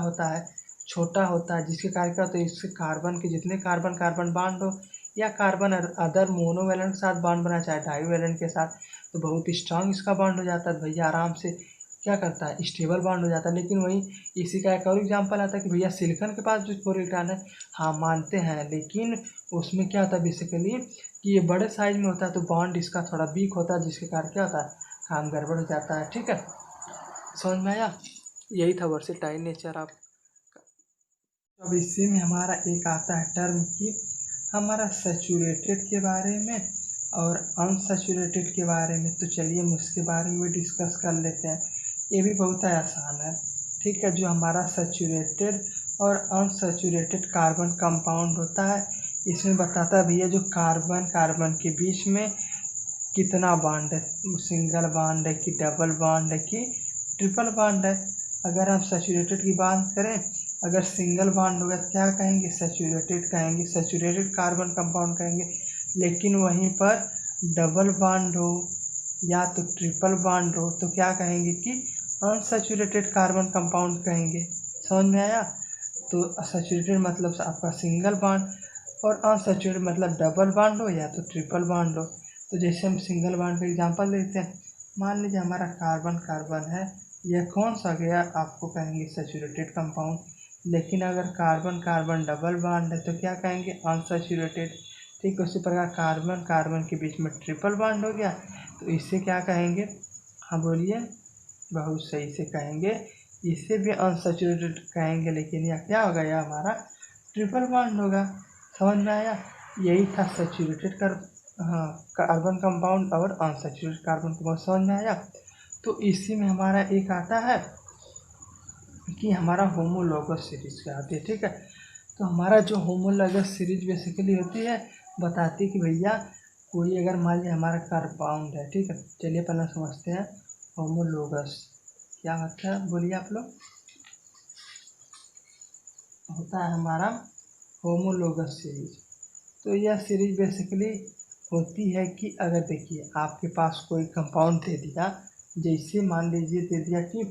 होता है, जिसके कारण क्या होता है इससे कार्बन के जितने कार्बन कार्बन बॉन्ड हो या कार्बन अदर मोनोवैलेंट के साथ बॉन्ड बना चाहे डाईवैलेंट के साथ, तो बहुत स्ट्रांग इसका बॉन्ड हो जाता है भैया, आराम से क्या करता है स्टेबल बॉन्ड हो जाता है। लेकिन वही इसी का एक और एग्जांपल आता है कि भैया सिलिकॉन के पास जो 4 इलेक्ट्रॉन है, हाँ मानते हैं, लेकिन उसमें क्या होता है बेसिकली कि ये बड़े साइज में होता है तो बॉन्ड इसका थोड़ा वीक होता है, जिसके कारण क्या होता है काम गड़बड़ हो जाता है, ठीक है, समझ में आया। यही था वर्सेटाइल नेचर आप। अब इसी में हमारा एक आता है टर्म कि हमारा सैचुरेटेड के बारे में और अनसैचुरेटेड के बारे में। तो चलिए हम उसके बारे में भी डिस्कस कर लेते हैं, ये भी बहुत आसान है, ठीक है। जो हमारा सैचुरेटेड और अनसैचुरेटेड कार्बन कंपाउंड होता है, इसमें बताता है भैया जो कार्बन के बीच में कितना बॉन्ड है, सिंगल बॉन्ड है कि डबल बॉन्ड है कि ट्रिपल बॉन्ड है। अगर हम सैचुरेटेड की बात करें, अगर सिंगल बॉन्ड होगा तो क्या कहेंगे सैचुरेटेड कहेंगे, सैचुरेटेड कार्बन कंपाउंड कहेंगे। लेकिन वहीं पर डबल बॉन्ड हो या तो ट्रिपल बॉन्ड हो तो क्या कहेंगे कि अनसैचुरेटेड कार्बन कंपाउंड कहेंगे। समझ में आया? तो सैचुरेटेड मतलब आपका सिंगल बॉन्ड और अनसैचुरेटेड मतलब डबल बॉन्ड हो या तो ट्रिपल बॉन्ड हो। तो जैसे हम सिंगल बॉन्ड का एग्जांपल लेते हैं, मान लीजिए हमारा कार्बन कार्बन है, यह कौन सा गया, आपको कहेंगे सैचुरेटेड कंपाउंड। लेकिन अगर कार्बन कार्बन डबल बॉन्ड है तो क्या कहेंगे, अनसैचुरेटेड। ठीक उसी प्रकार कार्बन कार्बन के बीच में ट्रिपल बॉन्ड हो गया तो इसे क्या कहेंगे, हाँ बोलिए, बहुत सही से कहेंगे, इसे भी अनसैचुरेटेड कहेंगे, लेकिन यह क्या होगा, यह हमारा ट्रिपल बॉन्ड होगा। समझ में आया? यही था सैचुरेटेड कार्बन कंपाउंड और अनसैचुरेटेड कार्बन कंपाउंड। समझ में आया? तो इसी में हमारा एक आता है कि हमारा होमोलॉगस सीरीज क्या आती है। ठीक है, तो हमारा जो होमोलॉगस सीरीज बेसिकली होती है, बताती है कि भैया कोई अगर मान लीजिए हमारा कंपाउंड है, ठीक है, चलिए पहले समझते हैं होमोलॉगस क्या होता है, बोलिए आप लोग। होता है हमारा होमोलॉगस सीरीज। तो यह सीरीज बेसिकली होती है कि अगर देखिए आपके पास कोई कंपाउंड दे दिया, जैसे मान लीजिए दे दिया कि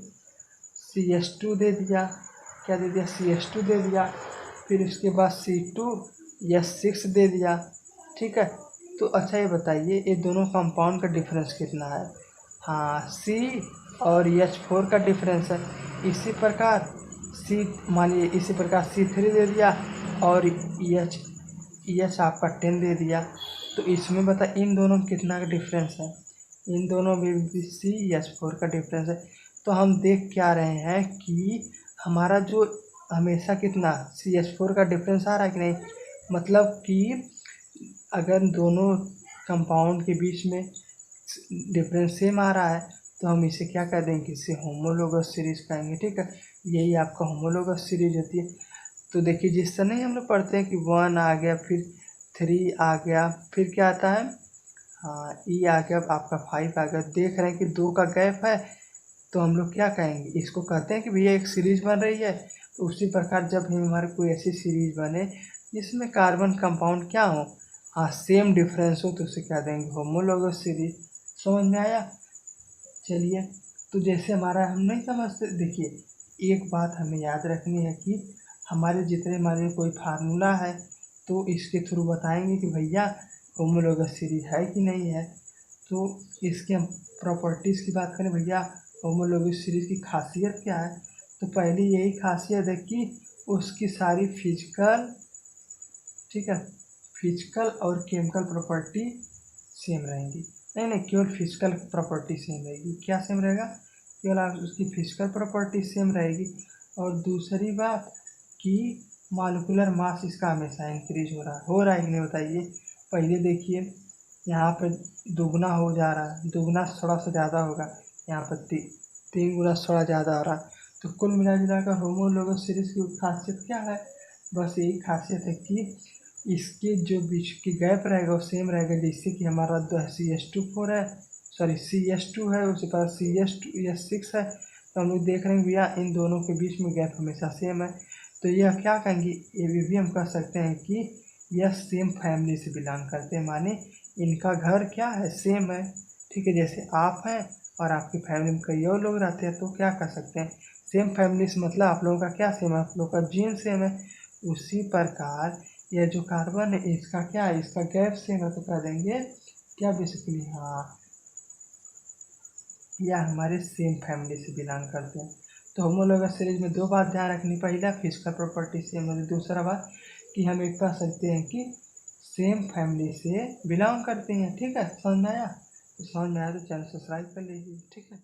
CH2 दे दिया, क्या दे दिया, CH2 दे दिया, फिर उसके बाद C2H6 दे दिया। ठीक है, तो अच्छा ये बताइए ये दोनों कंपाउंड का डिफरेंस कितना है। हाँ, C और H4 का डिफरेंस है। इसी प्रकार मानिए इसी प्रकार C3 दे दिया और H आपका 10 दे दिया। तो इसमें बता इन दोनों में कितना का डिफरेंस है, इन दोनों में भी CH4 का डिफरेंस है। तो हम देख क्या रहे हैं कि हमारा जो हमेशा कितना CH4 का डिफरेंस आ रहा है कि नहीं, मतलब कि अगर दोनों कंपाउंड के बीच में डिफरेंस सेम आ रहा है तो हम इसे क्या कह देंगे, इसे होमोलॉगस सीरीज कहेंगे। ठीक है, यही आपका होमोलॉगस सीरीज होती है। तो देखिए जिस तरह नहीं हम लोग पढ़ते हैं कि 1 आ गया, फिर 3 आ गया, फिर क्या आता है, हाँ E आ गया, आपका 5 आ गया, देख रहे हैं कि 2 का गैप है, तो हम लोग क्या कहेंगे, इसको कहते हैं कि भैया एक सीरीज बन रही है। तो उसी प्रकार जब भी हमारे कोई ऐसी सीरीज बने जिसमें कार्बन कंपाउंड क्या हो, हाँ सेम डिफरेंस हो, तो उसे क्या देंगे, होमोलॉगस सीरीज। समझ में आया? चलिए, तो जैसे हमारा हम नहीं समझते, देखिए एक बात हमें याद रखनी है कि हमारे जितने हमारे कोई फार्मूला है तो इसके थ्रू बताएंगे कि भैया होमोलॉगस सीरीज है कि नहीं है। तो इसके हम प्रॉपर्टीज़ की बात करें, भैया होमोलॉगस सीरीज की खासियत क्या है, तो पहली यही खासियत है कि उसकी सारी फिजिकल, ठीक है, फिजिकल और केमिकल प्रॉपर्टी सेम रहेंगी। नहीं केवल फिजिकल प्रॉपर्टी सेम रहेगी। क्या सेम रहेगा, केवल आप उसकी फिजिकल प्रॉपर्टी सेम रहेगी। और दूसरी बात कि मॉलिक्यूलर मास इसका हमेशा इंक्रीज हो रहा है कि नहीं, बताइए। पहले देखिए यहाँ पर दुगना हो जा रहा है, दुगना थोड़ा सा ज़्यादा होगा, यहाँ पर 3 गुना थोड़ा ज़्यादा हो रहा है। तो कुल मिला जुला कर होमोलॉगस सीरीज की खासियत क्या है, बस यही खासियत है कि इसके जो बीच की गैप रहेगा वो सेम रहेगा। जैसे कि हमारा CH2 है, सॉरी CH2 है, उसके पास CH2H6 है, तो हम लोग देख रहे हैं भैया इन दोनों के बीच में गैप हमेशा सेम है। तो यह क्या कहेंगे, ये भी हम कह सकते हैं कि यह सेम फैमिली से बिलोंग करते हैं, माने इनका घर क्या है, सेम है। ठीक है, जैसे आप हैं और आपकी फैमिली में कई और लोग रहते हैं तो क्या कर सकते हैं, सेम फैमिली से मतलब आप लोगों का क्या सेम है, आप लोगों का जीन सेम है। उसी प्रकार यह जो कार्बन है इसका क्या है, इसका गैप सेम है, तो कह देंगे क्या बेसिकली, हाँ यह हमारे सेम फैमिली से बिलोंग करते हैं। तो होमोलॉगस सीरीज में 2 बात ध्यान रखनी, पहला फिजिकल प्रॉपर्टी सेम है, दूसरा बात कि हम एक कह सकते हैं कि सेम फैमिली से बिलोंग करते हैं। ठीक है, समझ में आया? तो समझ में आया तो चैनल सब्सक्राइब कर लीजिए। ठीक है,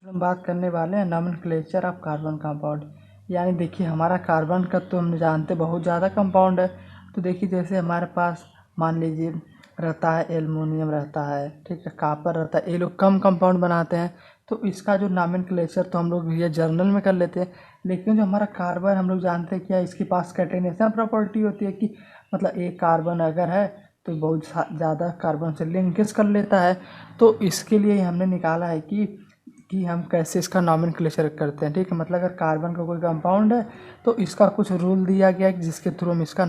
हम बात करने वाले हैं नॉमेनक्लेचर ऑफ कार्बन कंपाउंड। यानी देखिए हमारा कार्बन का तो हम जानते बहुत ज़्यादा कंपाउंड है। तो देखिए जैसे हमारे पास मान लीजिए रहता है एल्युमिनियम रहता है, ठीक है, कॉपर रहता है, ये लोग कम कंपाउंड बनाते हैं। तो इसका जो नॉमेनक्लेचर तो हम लोग ये जर्नल में कर लेते हैं। लेकिन जो हमारा कार्बन हम लोग जानते हैं क्या, इसके पास कैटेनेशन प्रॉपर्टी होती है कि मतलब एक कार्बन अगर है तो बहुत ज़्यादा कार्बन से लिंकेज कर लेता है। तो इसके लिए हमने निकाला है कि हम कैसे इसका नॉमेनक्लेचर करते हैं। ठीक है, मतलब अगर कार्बन का कोई कंपाउंड है तो इसका कुछ रूल दिया गया है जिसके थ्रू हम इसका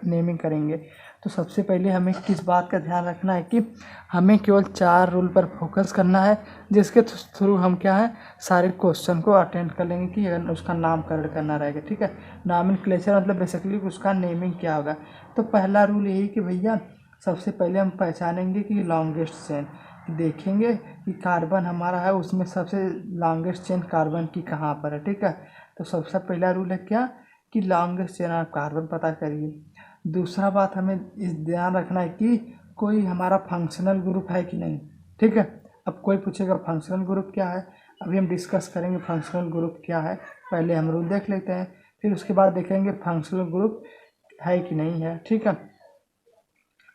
नेमिंग करेंगे। तो सबसे पहले हमें किस बात का ध्यान रखना है कि हमें केवल 4 रूल पर फोकस करना है, जिसके थ्रू हम क्या है सारे क्वेश्चन को अटेंड कर लेंगे कि अगर उसका नामकरण करना रहेगा। ठीक है, नॉमेनक्लेचर मतलब बेसिकली उसका नेमिंग क्या होगा। तो पहला रूल यही कि भैया सबसे पहले हम पहचानेंगे कि लॉन्गेस्ट चेन, देखेंगे कि कार्बन हमारा है उसमें सबसे लॉन्गेस्ट चेन कार्बन की कहाँ पर है। ठीक है, तो सबसे पहला रूल है क्या कि लॉन्गेस्ट चेन ऑफ कार्बन पता करिए। दूसरा बात हमें इस ध्यान रखना है कि कोई हमारा फंक्शनल ग्रुप है कि नहीं। ठीक है, अब कोई पूछेगा फंक्शनल ग्रुप क्या है, अभी हम डिस्कस करेंगे फंक्शनल ग्रुप क्या है। पहले हम रूल देख लेते हैं, फिर उसके बाद देखेंगे फंक्शनल ग्रुप है कि नहीं है। ठीक है,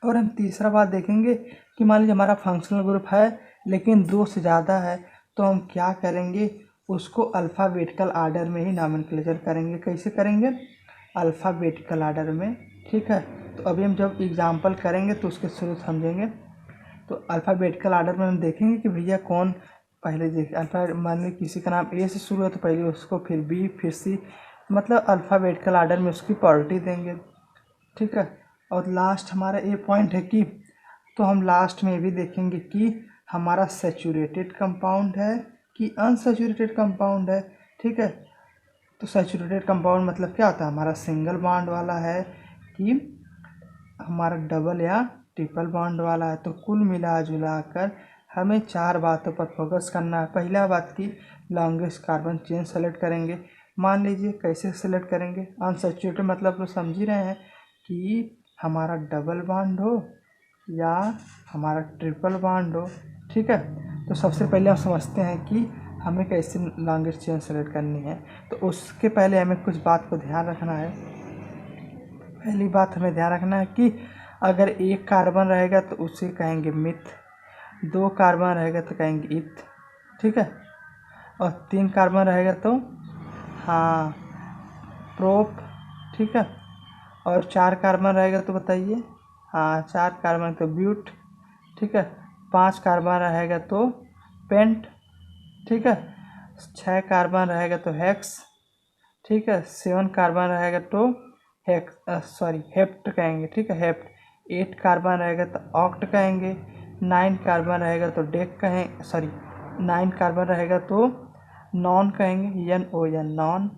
और हम तीसरा बात देखेंगे कि मान लीजिए हमारा फंक्शनल ग्रुप है लेकिन 2 से ज़्यादा है, तो हम क्या करेंगे उसको अल्फ़ाबेटिकल आर्डर में ही नॉमेनक्लेचर करेंगे। कैसे करेंगे? अल्फ़ाबेटिकल आर्डर में। ठीक है, तो अभी हम जब एग्जांपल करेंगे तो उसके शुरू समझेंगे। तो अल्फ़ाबेटिकल आर्डर में हम देखेंगे कि भैया कौन पहले देख अल्फ़ा, मान लीजिए किसी का नाम ए से शुरू है तो पहले उसको, फिर बी, फिर सी, मतलब अल्फ़ाबेटिकल आर्डर में उसकी प्रायोरिटी देंगे। ठीक है, और लास्ट हमारा ये पॉइंट है कि तो हम लास्ट में ये भी देखेंगे कि हमारा सैचुरेटेड कंपाउंड है कि अनसैचुरेटेड कंपाउंड है। ठीक है, तो सैचुरेटेड कंपाउंड मतलब क्या होता है, हमारा सिंगल बॉन्ड वाला है कि हमारा डबल या ट्रिपल बॉन्ड वाला है। तो कुल मिला जुला कर हमें 4 बातों पर फोकस करना है। पहला बात की लॉन्गेस्ट कार्बन चेन सेलेक्ट करेंगे। मान लीजिए कैसे सेलेक्ट करेंगे, अनसैचुरेटेड मतलब तो समझ ही रहे हैं कि हमारा डबल बॉन्ड हो या हमारा ट्रिपल बॉन्ड हो। ठीक है, तो सबसे पहले हम समझते हैं कि हमें कैसे लॉन्गेस्ट चेन सेलेक्ट करनी है। तो उसके पहले हमें कुछ बात को ध्यान रखना है। पहली बात हमें ध्यान रखना है कि अगर 1 कार्बन रहेगा तो उसे कहेंगे मिथ, 2 कार्बन रहेगा तो कहेंगे इथ। ठीक है, और 3 कार्बन रहेगा तो हाँ प्रोप। ठीक है, और 4 कार्बन रहेगा तो बताइए, हाँ 4 कार्बन तो ब्यूट। ठीक है, 5 कार्बन रहेगा तो पेंट। ठीक है, 6 कार्बन रहेगा तो हेक्स। ठीक है, 7 कार्बन रहेगा तो हेप्ट कहेंगे। ठीक है, हेप्ट। 8 कार्बन रहेगा तो ऑक्ट कहेंगे। 9 कार्बन रहेगा तो डेक कहें, 9 कार्बन रहेगा तो नॉन कहेंगे, NON नॉन।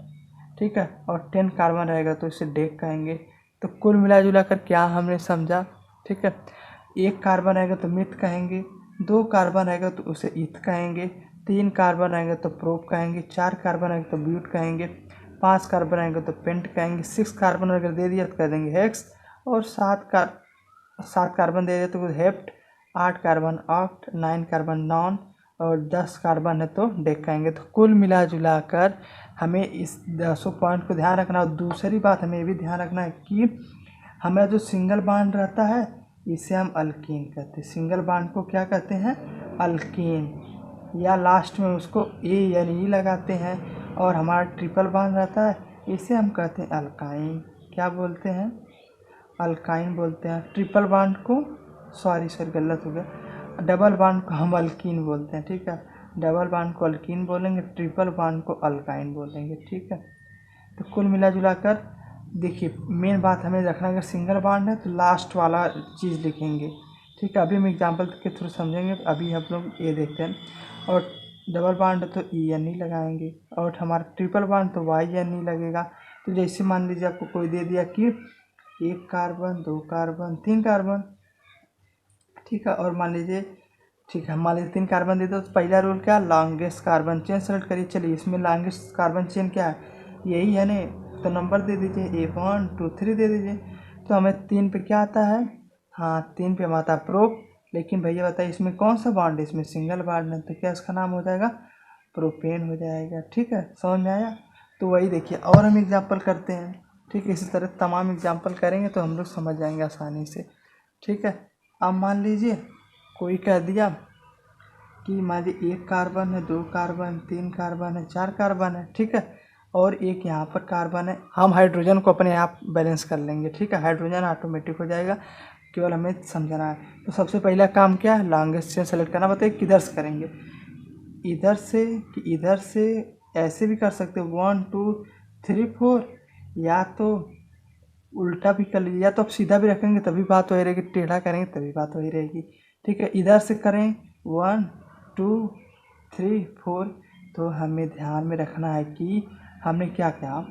ठीक है, और 10 कार्बन रहेगा तो इसे डेक कहेंगे। तो कुल मिला जुला कर क्या हमने समझा। ठीक है, 1 कार्बन रहेगा तो मिथ कहेंगे, 2 कार्बन रहेगा तो उसे इथ कहेंगे, 3 कार्बन रहेगा तो प्रोप कहेंगे, 4 कार्बन रहेगा तो ब्यूट कहेंगे, 5 कार्बन रहेगा तो पेंट कहेंगे, 6 कार्बन अगर दे दिया तो कह देंगे हेक्स, और 7 कार्बन दे दिया तो hept, 8 carbon oct, 9 carbon non, और 10 कार्बन है तो डेक कहेंगे। तो कुल मिला जुला कर हमें इस 10 पॉइंट को ध्यान रखना। और दूसरी बात हमें ये भी ध्यान रखना है कि हमें जो सिंगल बॉन्ड रहता है इसे हम अल्कीन कहते हैं। सिंगल बॉन्ड को क्या कहते हैं? अल्कीन, या लास्ट में उसको ए यानी ई लगाते हैं। और हमारा ट्रिपल बॉन्ड रहता है इसे हम कहते हैं अल्काइन। क्या बोलते हैं? अल्काइन बोलते हैं। ट्रिपल बॉन्ड को सॉरी गलत हो गया, डबल बॉन्ड को हम अल्कीन बोलते हैं। ठीक है, डबल बॉन्ड को अल्कीन बोलेंगे, ट्रिपल बॉन्ड को अल्काइन बोलेंगे। ठीक है, तो कुल मिला जुला कर देखिए मेन बात हमें रखना है, अगर सिंगल बॉन्ड है तो लास्ट वाला चीज़ लिखेंगे। ठीक है, अभी हम एग्जांपल के थ्रू समझेंगे, अभी हम लोग ये देखते हैं। और डबल बॉन्ड तो ENE लगाएंगे, और हमारा ट्रिपल बॉन्ड तो YNE लगेगा। तो जैसे मान लीजिए आपको कोई दे दिया कि 1 कार्बन, 2 कार्बन, 3 कार्बन। ठीक है, और मान लीजिए ठीक है मान लीजिए 3 कार्बन दे दो, तो पहला रूल क्या, लॉन्गेस्ट कार्बन चेन सेलेक्ट करिए। चलिए इसमें लॉन्गेस्ट कार्बन चेन क्या है, यही है ने, तो नंबर दे दीजिए 1 2 3 दे दीजिए। तो हमें 3 पे क्या आता है, हाँ 3 पे हम आता है प्रोप। लेकिन भैया बताइए इसमें कौन सा बॉन्ड है, इसमें सिंगल बॉन्ड है, तो क्या इसका नाम हो जाएगा, प्रोपेन हो जाएगा। ठीक है, समझ में आया। तो वही देखिए, और हम एग्जाम्पल करते हैं। ठीक है, इसी तरह तमाम एग्जाम्पल करेंगे तो हम लोग समझ जाएंगे आसानी से। ठीक है, अब मान लीजिए कोई कह दिया कि मान लीजिए 1 कार्बन है, 2 कार्बन, 3 कार्बन है, 4 कार्बन है। ठीक है, और एक यहाँ पर कार्बन है, हम हाइड्रोजन को अपने आप बैलेंस कर लेंगे। ठीक है, हाइड्रोजन ऑटोमेटिक हो जाएगा, केवल हमें समझना है। तो सबसे पहला काम क्या है, लॉन्गेस्ट चेन सेलेक्ट करना। बताइए किधर से करेंगे, इधर से कि इधर से, ऐसे भी कर सकते हो 1 2 3 4, या तो उल्टा भी कर लीजिए, या तो आप सीधा भी रखेंगे तभी बात वही रहेगी, टेढ़ा करेंगे तभी बात वही रहेगी। ठीक है, इधर से करें 1 2 3 4, तो हमें ध्यान में रखना है कि हमने क्या किया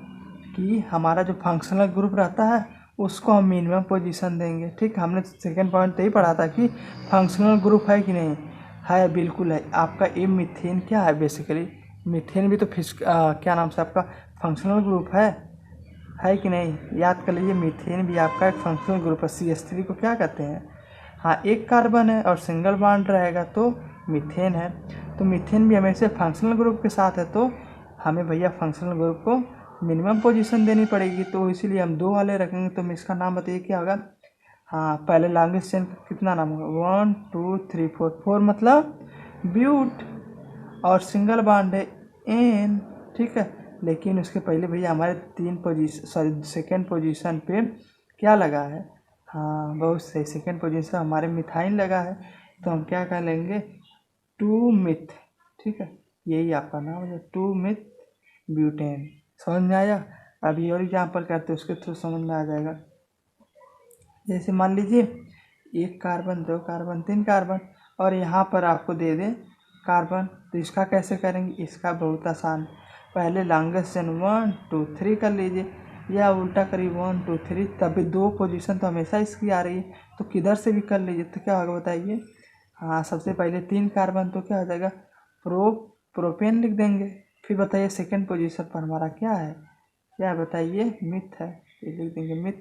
कि हमारा जो फंक्शनल ग्रुप रहता है उसको हम मिनिमम पोजीशन देंगे। ठीक, हमने सेकंड पॉइंट तो ही पढ़ा था कि फंक्शनल ग्रुप है कि नहीं है, बिल्कुल है। आपका ये मीथेन क्या है, बेसिकली मीथेन भी तो क्या नाम से आपका फंक्शनल ग्रुप है कि नहीं, याद कर लीजिए। मीथेन भी आपका एक फंक्शनल ग्रुप है। CH3 को क्या कहते हैं, हाँ एक कार्बन है और सिंगल बॉन्ड रहेगा तो मीथेन है। तो मीथेन भी हमेशा फंक्शनल ग्रुप के साथ है, तो हमें भैया फंक्शनल ग्रुप को मिनिमम पोजीशन देनी पड़ेगी, तो इसीलिए हम 2 वाले रखेंगे। तो इसका नाम बताइए क्या होगा। हाँ, पहले लॉन्गेस्ट चेन कितना नाम होगा, 1 2 3 4, 4 मतलब ब्यूट, और सिंगल बॉन्ड है एन। ठीक है, लेकिन उसके पहले भैया हमारे 3 पोजीशन, सॉरी सेकेंड पोजीशन पे क्या लगा है, हाँ बहुत सही, सेकेंड पोजीशन हमारे मिथाइन लगा है, तो हम क्या कर लेंगे 2 मिथ। ठीक है, यही आपका नाम है 2 मिथ ब्यूटेन। समझ में आया। अभी और एग्जाम्पल करते उसके थ्रू समझ में आ जाएगा। जैसे मान लीजिए 1 कार्बन 2 कार्बन 3 कार्बन, और यहाँ पर आपको दे दें कार्बन, तो इसका कैसे करेंगे, इसका बहुत आसान, पहले लॉन्गेस्ट चेन 1 2 3 कर लीजिए, या उल्टा करिए 1 2 3, तभी 2 पोजीशन तो हमेशा इसकी आ रही है, तो किधर से भी कर लीजिए। तो क्या होगा बताइए, हाँ सबसे पहले 3 कार्बन तो क्या हो जाएगा प्रोपेन लिख देंगे, फिर बताइए सेकेंड पोजीशन पर हमारा क्या है, क्या बताइए मिथ है, ये लिख देंगे मिथ।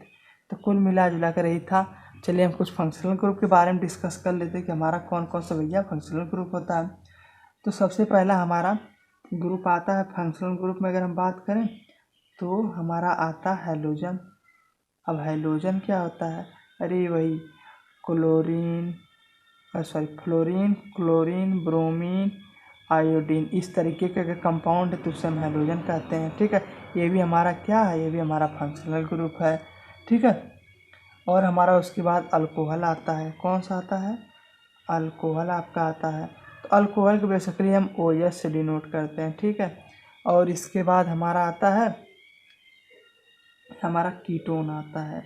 तो कुल मिला जुला कर यही था। चलिए हम कुछ फंक्शनल ग्रुप के बारे में डिस्कस कर लेते हैं कि हमारा कौन कौन सा भैया फंक्शनल ग्रुप होता है। तो सबसे पहला हमारा ग्रुप आता है फंक्शनल ग्रुप में, अगर हम बात करें तो हमारा आता है हैलोजन। अब हैलोजन क्या होता है, अरे वही chlorine, fluorine, chlorine, bromine, iodine, इस तरीके के अगर कंपाउंड है तो उसे हम हैलोजन कहते हैं। ठीक है, ये भी हमारा क्या है, ये भी हमारा फंक्शनल ग्रुप है। ठीक है, और हमारा उसके बाद अल्कोहल आता है, कौन सा आता है, अल्कोहल आपका आता है। तो अल्कोहल को बेसिकली हम OH से डिनोट करते हैं। ठीक है, और इसके बाद हमारा आता है हमारा कीटोन आता है।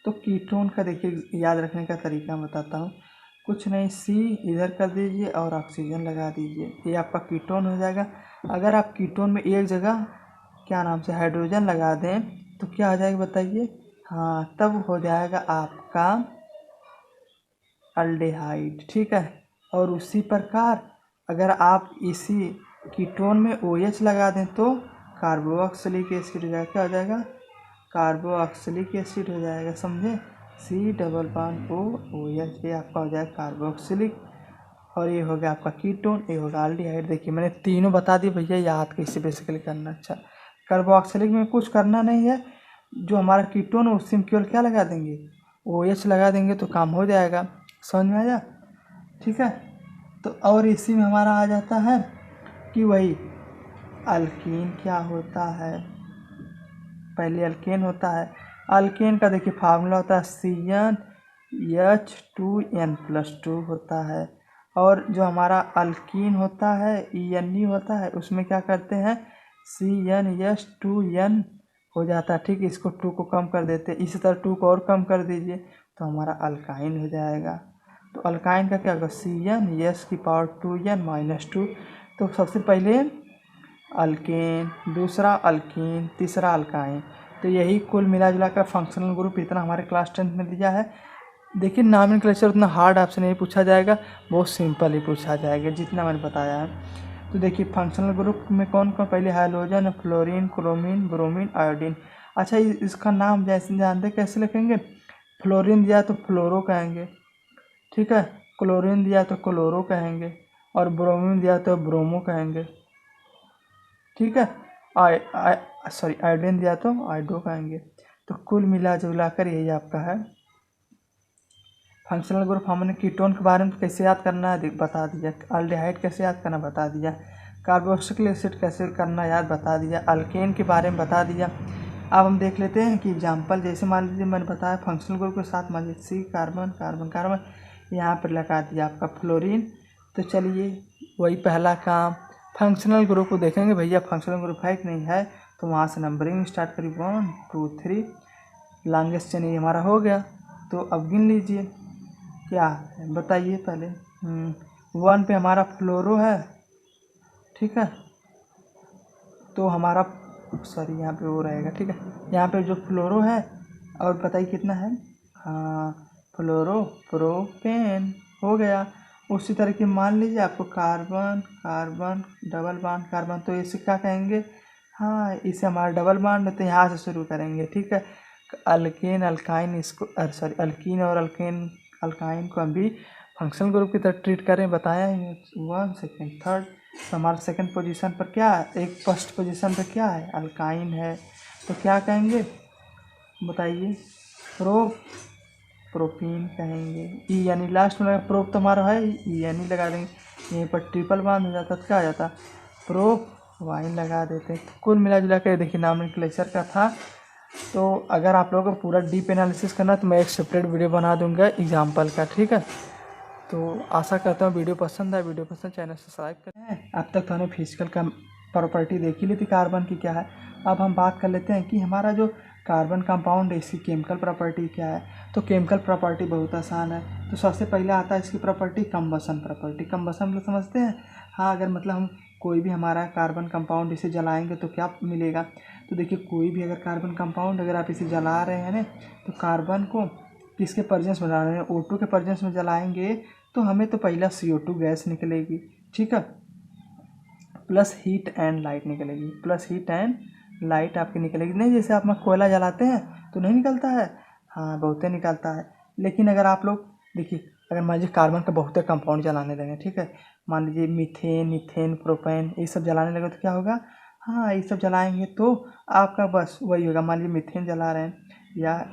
तो कीटोन का देखिए याद रखने का तरीका मैं बताता हूँ, कुछ नहीं, C इधर कर दीजिए और ऑक्सीजन लगा दीजिए, ये आपका कीटोन हो जाएगा। अगर आप कीटोन में एक जगह क्या नाम से हाइड्रोजन लगा दें तो क्या हो जाएगा बताइए, हाँ तब हो जाएगा आपका अल्डेहाइड। ठीक है, और उसी प्रकार अगर आप इसी कीटोन में OH लगा दें तो कार्बोक्सिलिक एसिड हो जाएगा, क्या हो जाएगा कार्बोक्सिलिक एसिड हो जाएगा, समझे, C+OH, ये आपका हो जाएगा कार्बोक्सिलिक, और ये हो गया आपका कीटोन, ये होगा अल्डिहाइड। देखिए मैंने तीनों बता दिए भैया, याद कैसे बेसिकली करना। अच्छा, कार्बोक्सिलिक में कुछ करना नहीं है, जो हमारा कीटोन है उससे हम केवल क्या लगा देंगे, OH लगा देंगे तो काम हो जाएगा। समझ में आया। ठीक है, तो और इसी में हमारा आ जाता है कि वही अल्कीन क्या होता है, पहले अल्केन होता है। अल्केन का देखिए फार्मूला होता है CnH2n+2 होता है, और जो हमारा अल्कीन होता है ENE होता है, उसमें क्या करते हैं CnH2n हो जाता है। ठीक, इसको 2 को कम कर देते हैं, इसी तरह 2 को और कम कर दीजिए तो हमारा अल्काइन हो जाएगा। तो अल्काइन का क्या होगा CnH2n-2। तो सबसे पहले अल्केन, दूसरा अल्कीन, तीसरा अल्काइन। तो यही कुल मिला जुला कर फंक्शनल ग्रुप इतना हमारे क्लास 10 में दिया है। देखिए नॉमेनक्लेचर उतना हार्ड आपसे नहीं पूछा जाएगा, बहुत सिंपल ही पूछा जाएगा जितना मैंने बताया है। तो देखिए फंक्शनल ग्रुप में कौन कौन, पहले हाइड्रोजन, फ्लोरीन, क्रोमीन, ब्रोमीन, आयोडीन। अच्छा, इसका नाम जैसे जानते कैसे लिखेंगे, फ्लोरीन दिया तो फ्लोरो कहेंगे, ठीक है, क्लोरीन दिया तो क्लोरो कहेंगे, और ब्रोमीन दिया तो ब्रोमो कहेंगे। ठीक है, आयोडीन दिया तो आयोडो कहेंगे। तो कुल मिला जुला कर यही आपका है फंक्शनल ग्रुप। हमने कीटोन के बारे में कैसे याद करना है बता दिया, अल्डिहाइड कैसे याद करना बता दिया, कार्बोक्सिलिक एसिड कैसे करना याद बता दिया, अल्केन के बारे में बता दिया। अब हम देख लेते हैं कि एग्जांपल, जैसे मान लीजिए मैंने बताया फंक्शनल ग्रुप के साथ मान लीजिए C कार्बन कार्बन कार्बन, यहाँ पर लगा दिया आपका फ्लोरीन। तो चलिए वही पहला काम, फंक्शनल ग्रुप को देखेंगे भैया फंक्शनल ग्रुप है कि नहीं है, तो वहाँ से नंबरिंग स्टार्ट करिए 1 2 3, लॉन्गेस्ट चेन ये हमारा हो गया। तो अब गिन लीजिए क्या है, बताइए पहले। 1 पे हमारा फ्लोरो है, ठीक है। तो हमारा सॉरी यहाँ पे वो रहेगा, ठीक है। यहाँ पे जो फ्लोरो है, और बताइए कितना है, हाँ फ्लोरो प्रोपेन हो गया। उसी तरह की मान लीजिए आपको carbon carbon double bond carbon, तो इसे क्या कहेंगे, हाँ इसे हमारा डबल बॉन्ड है, तो यहाँ से शुरू करेंगे, ठीक है। अल्केन अल्काइन इसको सॉरी अल्कीन और अल्काइन को हम भी फंक्शनल ग्रुप की तरह ट्रीट करें, बताया ही 1 सेकेंड 3rd। तो हमारा सेकंड पोजीशन पर क्या है, एक फर्स्ट पोजीशन पर क्या है, अल्काइन है, तो क्या कहेंगे बताइए, प्रोपीन कहेंगे। ई यानी लास्ट में लगा, प्रोप तो हमारा है ई यानी लगा देंगे, यहीं पर ट्रिपल बांध हो जाता तो क्या आ जाता, प्रोप वाइन लगा देते। तो कुल मिला जुला कर देखिए नॉमेनक्लेचर का था। तो अगर आप लोगों को पूरा डीप एनालिसिस करना तो मैं एक सेपरेट वीडियो बना दूंगा एग्जाम्पल का, ठीक है। तो आशा करता हूँ वीडियो पसंद है, वीडियो पसंद चैनल सब्सक्राइब करें। अब तक तो हमने फिजिकल का प्रॉपर्टी देख ही ली थी कार्बन की क्या है। अब हम बात कर लेते हैं कि हमारा जो कार्बन कंपाउंड है इसकी केमिकल प्रॉपर्टी क्या है। तो केमिकल प्रॉपर्टी बहुत आसान है। तो सबसे पहले आता है इसकी प्रॉपर्टी कंबसन प्रॉपर्टी। कंबसन लोग समझते हैं, हाँ अगर मतलब हम कोई भी हमारा कार्बन कंपाउंड इसे जलाएंगे तो क्या मिलेगा। तो देखिए कोई भी अगर कार्बन कंपाउंड अगर आप इसे जला रहे हैं ना, तो कार्बन को किसके प्रेजेंस में जला रहे हैं, O2 के प्रेजेंस में जलाएंगे तो हमें तो पहला CO2 गैस निकलेगी, ठीक है, प्लस हीट एंड लाइट निकलेगी, प्लस हीट एंड लाइट आपकी निकलेगी। नहीं जैसे आप कोयला जलाते हैं तो नहीं निकलता है, हाँ बहुते निकलता है। लेकिन अगर आप लोग देखिए, अगर मान लीजिए कार्बन का बहुते कंपाउंड जलाने लगे, ठीक है, मान लीजिए मीथेन इथेन प्रोपेन ये सब जलाने लगे तो क्या होगा, हाँ ये सब जलाएंगे तो आपका बस वही होगा। मान लीजिए मीथेन जला रहे हैं या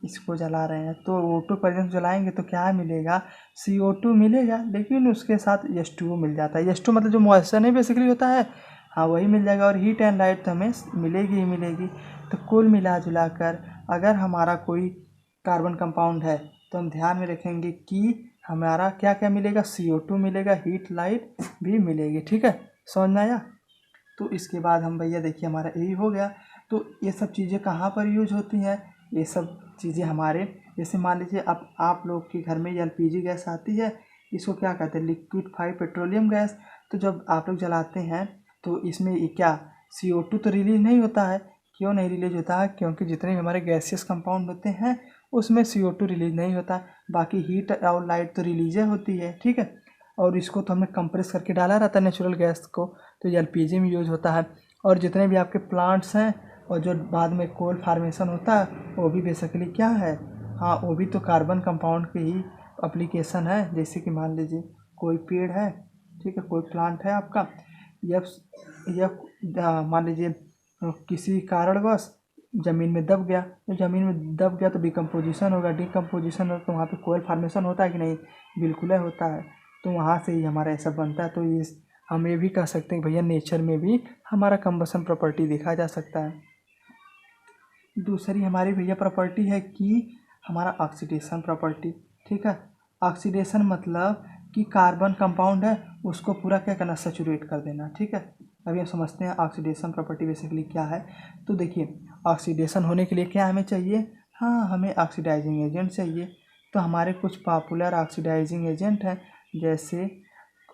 इसको जला रहे हैं तो O2 प्रेजेंस जलाएंगे तो क्या मिलेगा, CO2 मिलेगा, लेकिन उसके साथ H2O मिल जाता है। H2 मतलब जो मॉइस्चर नहीं बेसिकली होता है, हाँ वही मिल जाएगा, और हीट एंड लाइट तो हमें मिलेगी ही मिलेगी। तो कुल मिला जुला कर अगर हमारा कोई कार्बन कंपाउंड है तो हम ध्यान में रखेंगे कि हमारा क्या क्या मिलेगा, CO2 मिलेगा, हीट लाइट भी मिलेगी, ठीक है, समझ में आया। तो इसके बाद हम भैया देखिए हमारा यही हो गया। तो ये सब चीज़ें कहाँ पर यूज होती हैं, ये सब चीज़ें हमारे जैसे मान लीजिए अब आप लोग के घर में LPG गैस आती है, इसको क्या कहते हैं, लिक्विफाइड पेट्रोलियम गैस। तो जब आप लोग जलाते हैं तो इसमें क्या CO2 तो रिलीज नहीं होता है, क्यों नहीं रिलीज होता है, क्योंकि जितने भी हमारे गैसियस कंपाउंड होते हैं उसमें CO2 रिलीज नहीं होता, बाकी हीट और लाइट तो रिलीज होती है, ठीक है। और इसको तो हमने कंप्रेस करके डाला रहता है नेचुरल गैस को, तो LPG में यूज होता है। और जितने भी आपके प्लांट्स हैं और जो बाद में कोल फार्मेशन होता है वो भी बेसिकली क्या है, हाँ वो भी तो कार्बन कंपाउंड के ही एप्लीकेशन है। जैसे कि मान लीजिए कोई पेड़ है, ठीक है, कोई प्लांट है आपका, या मान लीजिए किसी कारणवश ज़मीन में दब गया, तो ज़मीन में दब गया तो डिकम्पोजिशन होगा, डिकम्पोजिशन होगा तो वहाँ पे कोयल फार्मेशन होता है कि नहीं, बिल्कुल है होता है। तो वहाँ से ही हमारा ऐसा बनता है। तो ये हम ये भी कह सकते हैं भैया नेचर में भी हमारा कंबसन प्रॉपर्टी देखा जा सकता है। दूसरी हमारी भैया प्रॉपर्टी है कि हमारा ऑक्सीडेशन प्रॉपर्टी, ठीक है। ऑक्सीडेशन मतलब कि कार्बन कंपाउंड है उसको पूरा क्या करना, सैचुरेट कर देना, ठीक है। अभी हम समझते हैं ऑक्सीडेशन प्रॉपर्टी बेसिकली क्या है। तो देखिए ऑक्सीडेशन होने के लिए क्या हमें चाहिए, हाँ हमें ऑक्सीडाइजिंग एजेंट चाहिए। तो हमारे कुछ पॉपुलर ऑक्सीडाइजिंग एजेंट हैं, जैसे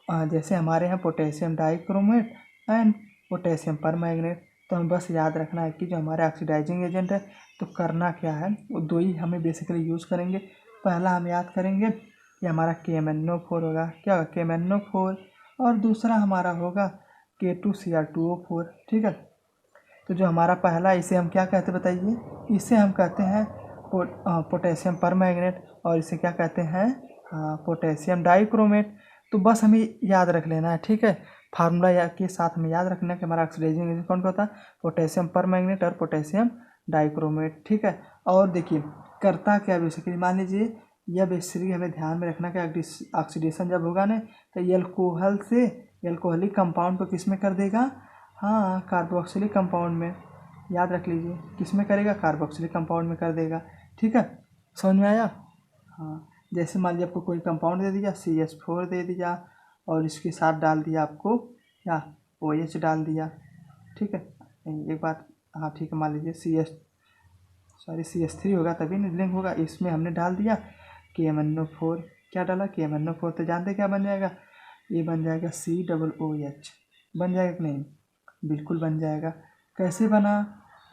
जैसे हमारे यहाँ potassium dichromate and potassium permanganate. तो हमें बस याद रखना है कि जो हमारे ऑक्सीडाइजिंग एजेंट है तो करना क्या है, वो दो ही हमें बेसिकली यूज़ करेंगे। पहला हम याद करेंगे कि हमारा KMnO4 होगा, क्या होगा KMnO4, और दूसरा हमारा होगा K2Cr2O4, ठीक है। तो जो हमारा पहला इसे हम क्या कहते हैं बताइए, इसे हम कहते हैं पोटेशियम परमैंगनेट, और इसे क्या कहते हैं, पोटेशियम डाइक्रोमेट। तो बस हमें याद रख लेना है, ठीक है, फार्मूला या के साथ हमें याद रखना है कि हमारा ऑक्सीडाइजिंग एजेंट कौन होता है, पोटेशियम परमैंगनेट और पोटेशियम डाइक्रोमेट, ठीक है। और देखिए करता क्या बेसिकली, मान लीजिए यह बेसिकली हमें ध्यान में रखना कि ऑक्सीडेशन जब होगा ना तो एल्कोहल से एल्कोहलिक कंपाउंड को किस में कर देगा, हाँ कार्बोक्सिलिक कंपाउंड में, याद रख लीजिए किस में करेगा, कार्बोक्सिलिक कंपाउंड में कर देगा, ठीक है, समझ में आया। हाँ जैसे मान लीजिए आपको कोई कंपाउंड दे दिया CH4 दे दिया और इसके साथ डाल दिया आपको क्या OH डाल दिया, ठीक है, एक बात, हाँ ठीक है, मान लीजिए सॉरी CH3 होगा तभी लिंक होगा। इसमें हमने डाल दिया KMnO4, क्या डाला KMnO4, तो जानते क्या बन जाएगा, ये बन जाएगा COOH। बन जाएगा कि नहीं, बिल्कुल बन जाएगा। कैसे बना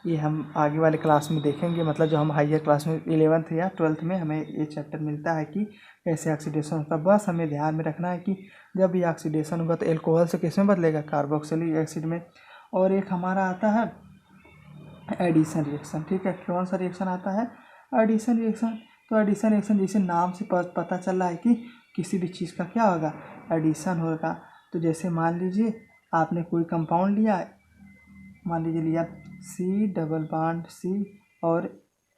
ये हम आगे वाले क्लास में देखेंगे, मतलब जो हम हायर क्लास में 11th या 12th में हमें ये चैप्टर मिलता है कि कैसे ऑक्सीडेशन होता है। बस हमें ध्यान में रखना है कि जब ये ऑक्सीडेशन होगा तो एल्कोहल से किस में बदलेगा, कार्बोक्सिलिक एसिड में। और एक हमारा आता है एडिशन रिएक्शन, ठीक है। कौन सा रिएक्शन आता है, एडिशन रिएक्शन। तो एडिशन रिएक्शन जैसे नाम से पता चल रहा है कि किसी भी चीज़ का क्या होगा, एडिशन होगा। तो जैसे मान लीजिए आपने कोई कंपाउंड लिया, मान लीजिए लिया C⋯C और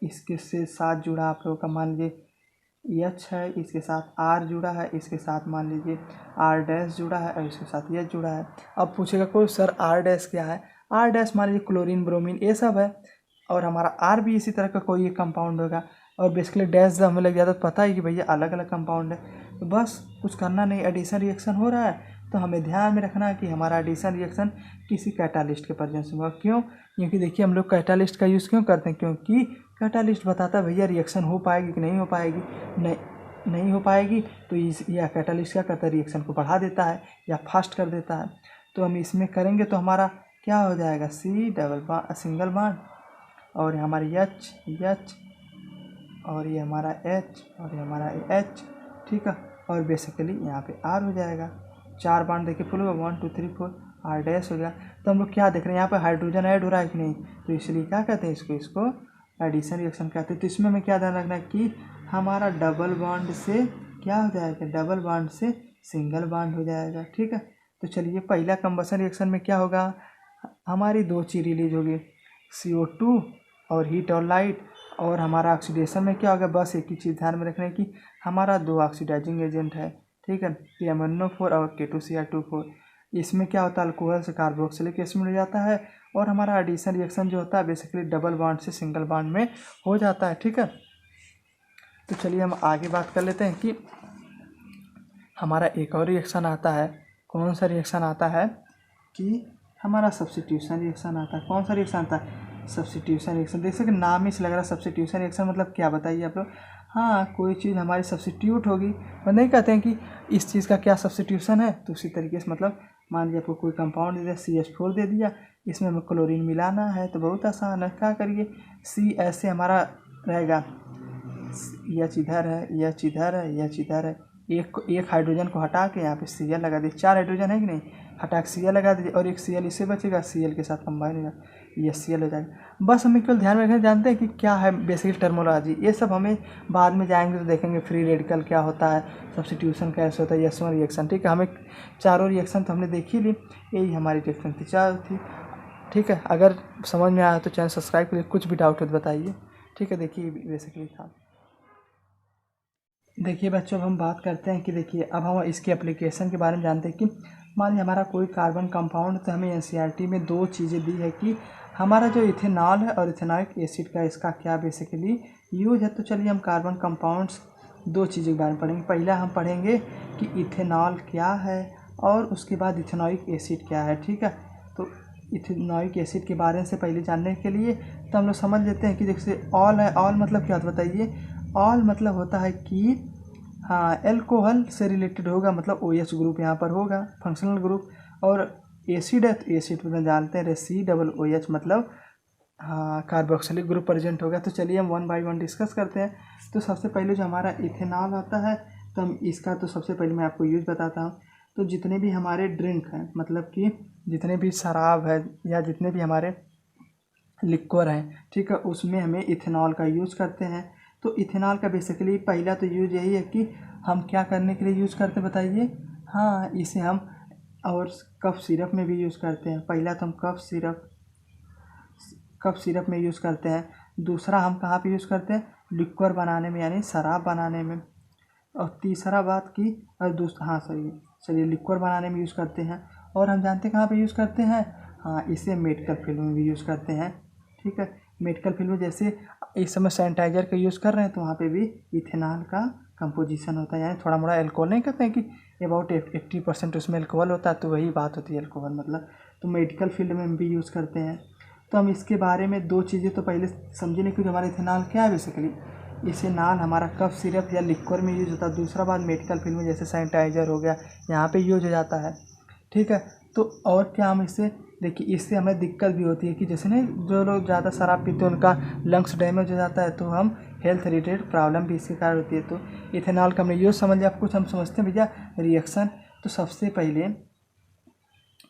इसके से साथ जुड़ा आप लोगों का मान लीजिए H है, इसके साथ R जुड़ा है, इसके साथ मान लीजिए R' जुड़ा है और इसके साथ H जुड़ा है। अब पूछेगा कोई सर R' क्या है, R' मान लीजिए क्लोरीन ब्रोमीन ये सब है, और हमारा R भी इसी तरह का कोई एक कंपाउंड होगा। और बेसिकली डैश जब हमें लग जाता है तो पता है कि भैया अलग अलग कंपाउंड है। तो बस कुछ करना नहीं, एडिशन रिएक्शन हो रहा है तो हमें ध्यान में रखना है कि हमारा एडिशन रिएक्शन किसी कैटालिस्ट के प्रेजेंस में होगा। क्यों, क्योंकि देखिए हम लोग कैटालिस्ट का यूज़ क्यों करते हैं, क्योंकि कैटालिस्ट बताता है भैया रिएक्शन हो पाएगी कि नहीं हो पाएगी। नहीं हो पाएगी तो यह कैटालिस्ट क्या करता है, रिएक्शन को बढ़ा देता है या फास्ट कर देता है। तो हम इसमें करेंगे तो हमारा क्या हो जाएगा, सिंगल बॉन्ड और हमारी H और ये हमारा H और ये हमारा H, ठीक है। और बेसिकली यहाँ पे R हो जाएगा। 4 बॉन्ड देखिए फुल होगा, 1 2 3 4 R' हो गया। तो हम लोग क्या देख रहे हैं, यहाँ पे हाइड्रोजन ऐड हो रहा है कि नहीं, तो इसलिए क्या कहते हैं इसको एडिशन रिएक्शन कहते हैं। तो इसमें हमें क्या ध्यान रखना है कि हमारा डबल बॉन्ड से क्या हो जाएगा, डबल बॉन्ड से सिंगल बॉन्ड हो जाएगा, ठीक है। तो चलिए पहला कंबशन रिएक्शन में क्या होगा, हमारी 2 चीज़ रिलीज होगी, CO2 और हीट और लाइट। और हमारा ऑक्सीडेशन में क्या होगा, बस एक ही चीज़ ध्यान में रखना है कि हमारा 2 ऑक्सीडाइजिंग एजेंट है, ठीक है, KMnO4 और K2Cr2 इसमें क्या होता है, अल्कोहल से कार्बोक्सिलिक एसिड मिल जाता है। और हमारा एडिशन रिएक्शन जो होता है बेसिकली डबल बॉन्ड से सिंगल बॉन्ड में हो जाता है, ठीक है। तो चलिए हम आगे बात कर लेते हैं कि हमारा एक और रिएक्शन आता है। कौन सा रिएक्शन आता है कि हमारा सब्स्टिट्यूशन रिएक्शन आता है। कौन सा रिएक्शन आता है, सब्स्टिट्यूशन रिएक्शन। देख सकते नाम ही से लग रहा है सब्स्टिट्यूशन रिएक्शन मतलब क्या, बताइए आप लोग। हाँ, कोई चीज़ हमारी सब्स्टिट्यूट होगी, और नहीं कहते हैं कि इस चीज़ का क्या सब्स्टिट्यूशन है। तो उसी तरीके से मतलब मान लीजिए आपको कोई कंपाउंड दे दिया, CH4 दे दिया, इसमें हमें क्लोरीन मिलाना है तो बहुत आसान है। क्या करिए, C ऐसे हमारा रहेगा, H इधर है, H इधर है, H इधर है। एक हाइड्रोजन को हटा के यहाँ पे Cl लगा दीजिए, 4 हाइड्रोजन है कि नहीं, हटा के Cl लगा दीजिए और एक Cl इससे बचेगा, Cl के साथ कंबाइन होगा, ये Cl हो जाएगा। बस हमें केवल ध्यान में रखना, जानते हैं कि क्या है बेसिक टर्मोलॉजी, ये सब हमें बाद में जाएंगे तो देखेंगे। फ्री रेडिकल क्या होता है, सब्स्टिट्यूशन कैसे होता है, S1 रिएक्शन, ठीक है। हमें चारों रिएक्शन तो हमने देख ही ली, यही हमारी रिएक्शन थी, 4 थी, ठीक है। अगर समझ में आया तो चैनल सब्सक्राइब करिए, कुछ भी डाउट हो तो बताइए, ठीक है। देखिए बेसिकली था। देखिए बच्चों, अब हम बात करते हैं कि देखिए अब हम इसके एप्लीकेशन के बारे में जानते हैं कि मान लीजिए हमारा कोई कार्बन कंपाउंड, तो हमें NCERT में 2 चीज़ें दी है कि हमारा जो इथेनॉल है और इथेनॉइक एसिड का इसका क्या बेसिकली यूज है। तो चलिए हम कार्बन कंपाउंड्स 2 चीज़ों के बारे में पढ़ेंगे। पहला हम पढ़ेंगे कि इथेनॉल क्या है और उसके बाद इथेनॉइक एसिड क्या है, ठीक है। तो इथेनॉइक एसिड के बारे से पहले जानने के लिए तो हम लोग समझ लेते हैं कि जैसे ऑल है, ऑल मतलब क्या होता है बताइए। ऑल मतलब होता है कि हाँ एल्कोहल से रिलेटेड होगा, मतलब OH ग्रुप यहाँ पर होगा, फंक्शनल ग्रुप। और एसिड है तो एसिड में जानते हैं COOH मतलब हाँ कार्बोक्सिलिक ग्रुप प्रेजेंट होगा। तो चलिए हम 1 बाय 1 डिस्कस करते हैं। तो सबसे पहले जो हमारा इथेनॉल आता है तो हम इसका तो सबसे पहले मैं आपको यूज बताता हूँ। तो जितने भी हमारे ड्रिंक हैं, मतलब कि जितने भी शराब है या जितने भी हमारे लिक्वर हैं, ठीक है, उसमें हमें इथेनॉल का यूज़ करते हैं। तो इथेनॉल का बेसिकली पहला तो यूज यही है कि हम क्या करने के लिए यूज़ करते हैं बताइए। हाँ, इसे हम और कफ सिरप में भी यूज़ करते हैं। पहला तो हम कफ सिरप में यूज़ करते हैं। दूसरा हम कहाँ पे यूज़ करते हैं, लिक्वर बनाने में यानी शराब बनाने में। और तीसरा बात की और दूसरा हाँ सही चलिए लिक्वर बनाने में यूज़ करते हैं। और हम जानते हैं कहाँ पे यूज़ करते हैं, हाँ इसे मेडिकल फील्ड में भी यूज़ करते हैं, ठीक है। मेडिकल फील्ड में जैसे इस समय सैनिटाइजर का यूज़ कर रहे हैं तो वहाँ पे भी इथेनॉल का कंपोजिशन होता है, यानी थोड़ा मोड़ा एल्कोहल नहीं कहते हैं कि अबाउट 80% उसमें एल्कोहल होता है, तो वही बात होती है एल्कोहल मतलब। तो मेडिकल फील्ड में हम भी यूज़ करते हैं। तो हम इसके बारे में दो चीज़ें तो पहले समझे नहीं, क्योंकि हमारा इथेनॉल क्या है बेसिकली, इथेनॉल हमारा कफ सिरप या लिक्वर में यूज होता है। दूसरा बात मेडिकल फील्ड में जैसे सैनिटाइजर हो गया, यहाँ पे यूज हो जाता है, ठीक है। तो और क्या हम इससे देखिए, इससे हमें दिक्कत भी होती है कि जैसे नहीं, जो लोग ज़्यादा शराब पीते हैं उनका लंग्स डैमेज हो जाता है, तो हम हेल्थ रिलेटेड प्रॉब्लम भी इसके कारण होती है। तो इथेनॉल का हमने यूज समझ लिया। अब कुछ हम समझते हैं भैया रिएक्शन। तो सबसे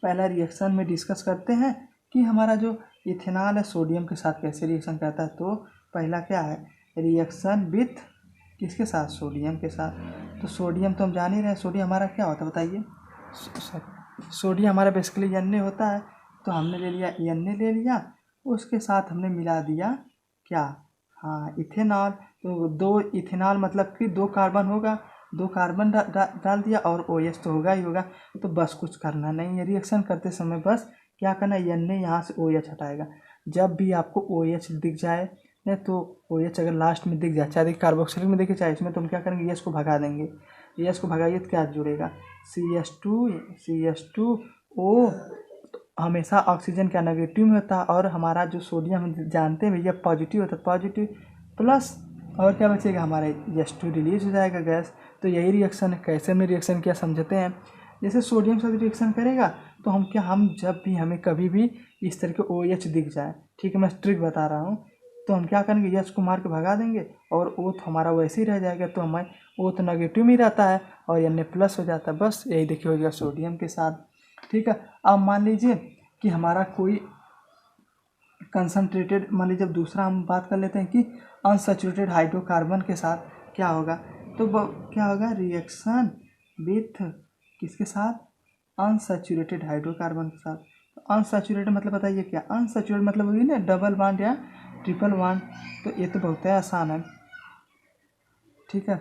पहला रिएक्शन में डिस्कस करते हैं कि हमारा जो इथेनॉल है सोडियम के साथ कैसे रिएक्शन करता है। तो पहला क्या है, रिएक्शन विथ किसके साथ, सोडियम के साथ। तो सोडियम तो हम जान ही रहे हैं, सोडियम हमारा क्या होता है बताइए, सोडियम हमारा बेसिकली Na होता है। तो हमने ले लिया Na ले लिया, उसके साथ हमने मिला दिया क्या, हाँ इथेनॉल। तो दो इथेनॉल मतलब कि दो कार्बन होगा, दो कार्बन डाल दिया और OH तो होगा ही होगा। तो बस कुछ करना नहीं है रिएक्शन करते समय, बस क्या करना है, Na यहाँ से OH हटाएगा। जब भी आपको OH दिख जाए नहीं, तो OH अगर लास्ट में दिख जाए, चाहे कार्बोक्सिलिक में दिखे चाहे इसमें, तो हम क्या करेंगे, H को भगा देंगे। H को भगाइए तो क्या जुड़ेगा, CH2O। हमेशा ऑक्सीजन क्या नेगेटिव में होता है, और हमारा जो सोडियम हम जानते हैं भैया पॉजिटिव होता है, पॉजिटिव प्लस और क्या बचेगा, हमारा H2 रिलीज हो जाएगा गैस। तो यही रिएक्शन है। कैसे हमने रिएक्शन किया समझते हैं। जैसे सोडियम से रिएक्शन करेगा तो हम जब भी हमें कभी भी इस तरह के OH दिख जाए, ठीक है, मैं ट्रिक बता रहा हूँ, तो हम क्या करेंगे, H को मार के भगा देंगे और O तो हमारा वैसे ही रह जाएगा। तो हमारे O तो नेगेटिव में ही रहता है और Na प्लस हो जाता है। बस यही देखिए हो गया सोडियम के साथ, ठीक है। अब मान लीजिए कि हमारा कोई कंसनट्रेटेड, मान लीजिए जब दूसरा हम बात कर लेते हैं कि अनसैचुरेटेड हाइड्रोकार्बन के साथ क्या होगा। तो क्या होगा, रिएक्शन विथ किसके साथ, अनसैचुरेटेड हाइड्रोकार्बन के साथ। अनसैचुरेटेड मतलब बताइए क्या, अनसैचुरेटेड मतलब वही ना, डबल बॉन्ड या ट्रिपल बॉन्ड। तो ये तो बहुत ही आसान है, ठीक है।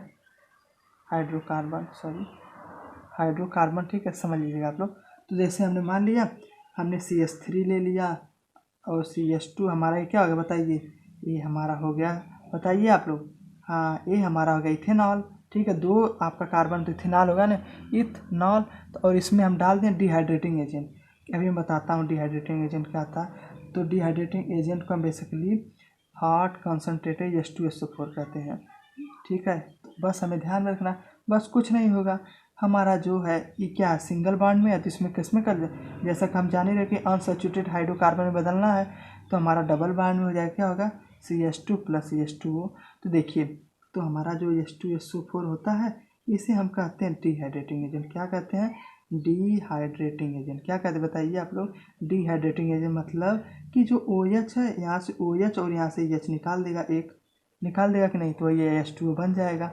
हाइड्रोकार्बन ठीक है, समझ लीजिएगा आप लोग। तो जैसे हमने मान लिया, हमने CH3 ले लिया और CH2 हमारा ये क्या हो गया बताइए, ये हमारा हो गया, बताइए आप लोग, हाँ ये हमारा हो गया इथेनॉल, ठीक है। दो आपका कार्बन तो इथेनॉल होगा ना, इथनॉल। तो और इसमें हम डाल दें डिहाइड्रेटिंग एजेंट। अभी मैं बताता हूँ डिहाइड्रेटिंग एजेंट क्या था। तो डिहाइड्रेटिंग एजेंट को हम बेसिकली हॉट कंसनट्रेटेड H2SO4 कहते हैं, ठीक है। तो बस हमें ध्यान रखना, बस कुछ नहीं होगा, हमारा जो है ये क्या है, सिंगल बॉन्ड में है, तो इसमें किसमें कर दे, जैसा कि हम जान ही रहे कि अनसैचुरेटेड हाइड्रोकार्बन में बदलना है, तो हमारा डबल बॉन्ड में हो जाएगा, क्या होगा, CH2 प्लस CH2O। तो देखिए, तो हमारा जो H2SO4 होता है, इसे हम कहते हैं डिहाइड्रेटिंग एजेंट। क्या कहते हैं, डिहाइड्रेटिंग एजेंट। क्या कहते हैं बताइए आप लोग, डिहाइड्रेटिंग एजेंट मतलब कि जो OH है, यहाँ से OH और यहाँ से H निकाल देगा, एक निकाल देगा कि नहीं, तो ये H2O बन जाएगा।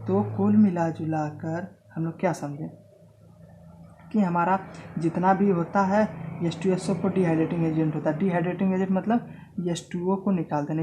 तो कुल मिला जुला कर हम लोग क्या समझें कि हमारा जितना भी होता है H2SO4 डिहाइड्रेटिंग एजेंट होता है। डिहाइड्रेटिंग एजेंट मतलब H2O को निकाल देना,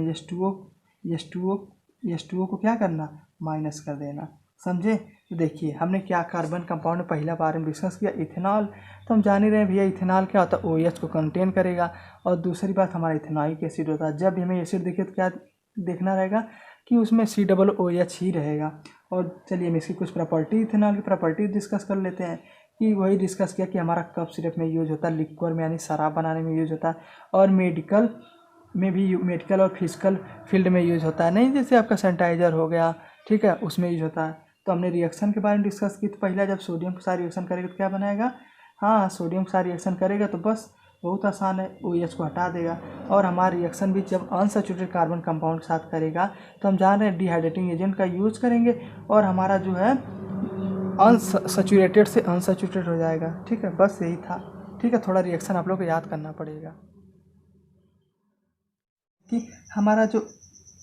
H2O को क्या करना, माइनस कर देना, समझे। तो देखिए हमने क्या कार्बन कंपाउंड में पहला बार में डिस्कस किया, इथेनॉल। तो हम जान ही रहे हैं भैया इथेनॉल क्या होता है, OH को कंटेन करेगा। और दूसरी बात हमारा इथेनॉइक एसिड होता है। जब भी हमें एसिड दिखे तो क्या देखना रहेगा कि उसमें COOH ही रहेगा। और चलिए हम इसकी कुछ प्रॉपर्टी, इथेनॉल की प्रॉपर्टी डिस्कस कर लेते हैं। कि वही डिस्कस किया कि हमारा कफ सिरप में यूज होता है, लिक्वर में यानी शराब बनाने में यूज होता है, और मेडिकल में भी, मेडिकल और फिजिकल फील्ड में यूज होता है, नहीं जैसे आपका सैनिटाइजर हो गया, ठीक है, उसमें यूज होता है। तो हमने रिएक्शन के बारे में डिस्कस की। तो पहला जब सोडियम के साथ रिएक्शन करेगा तो क्या बनाएगा, हाँ सोडियम के साथ रिएक्शन करेगा तो बस बहुत आसान है, OH को हटा देगा। और हमारा रिएक्शन भी जब अनसैचुरेटेड कार्बन कंपाउंड के साथ करेगा तो हम जान रहे हैं डिहाइड्रेटिंग एजेंट का यूज करेंगे, और हमारा जो है अनसैचुरेटेड से अनसैचुरेटेड हो जाएगा, ठीक है। बस यही था, ठीक है। थोड़ा रिएक्शन आप लोग को याद करना पड़ेगा कि हमारा जो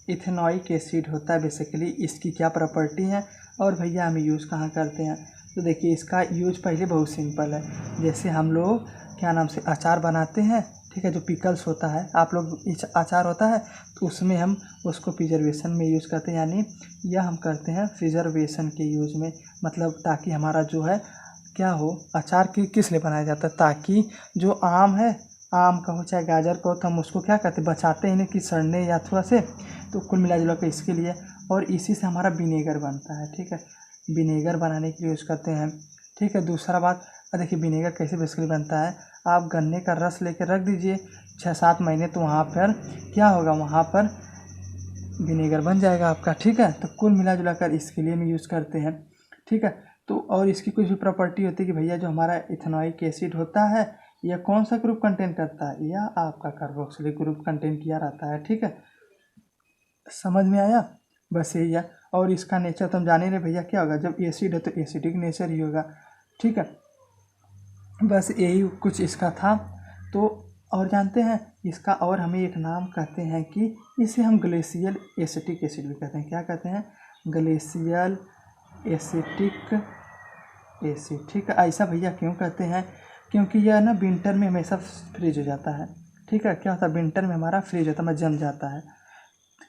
इथेनॉइक एसिड होता है बेसिकली इसकी क्या प्रॉपर्टी है, और भैया हम यूज़ कहाँ करते हैं। तो देखिए इसका यूज पहले बहुत सिंपल है। जैसे हम लोग क्या नाम से अचार बनाते हैं, ठीक है, जो पिकल्स होता है, आप लोग अचार होता है तो उसमें हम उसको प्रिजर्वेशन में यूज़ करते हैं, यानी यह हम करते हैं प्रिजर्वेशन के यूज़ में, मतलब ताकि हमारा जो है क्या हो, अचार किस लिए बनाया जाता है, ताकि जो आम है, आम का हो चाहे गाजर का हो, तो हम उसको क्या करते हैं, बचाते हैं कि सड़ने या थोड़ा से। तो कुल मिला जुला के इसके लिए, और इसी से हमारा विनेगर बनता है, ठीक है, विनेगर बनाने के लिए यूज़ करते हैं, ठीक है। दूसरा बात देखिए विनेगर कैसे बेसिकली बनता है, आप गन्ने का रस लेकर रख दीजिए 6-7 महीने, तो वहाँ पर क्या होगा, वहाँ पर विनेगर बन जाएगा आपका। ठीक है, तो कुल मिला जुला कर इसके लिए हम यूज़ करते हैं। ठीक है, तो और इसकी कुछ भी प्रॉपर्टी होती है कि भैया जो हमारा इथेनॉइक एसिड होता है यह कौन सा ग्रुप कंटेन करता है, यह आपका कार्बोक्सिलिक ग्रुप कंटेन किया रहता है। ठीक है, समझ में आया, बस यही है। और इसका नेचर तो हम जाने रहे भैया क्या होगा, जब एसिड है तो एसिडिक नेचर ही होगा। ठीक है, बस यही कुछ इसका था। तो और जानते हैं इसका और हमें एक नाम कहते हैं कि इसे हम ग्लेशियल एसिटिक एसिड भी कहते हैं। क्या कहते हैं, ग्लेशियल एसिटिक एसिड। ठीक है, ऐसा भैया क्यों कहते हैं, क्योंकि यह ना विंटर में हमेशा फ्रीज हो जाता है। ठीक है, क्या होता है, विंटर में हमारा फ्रीज होता है, जम जाता है।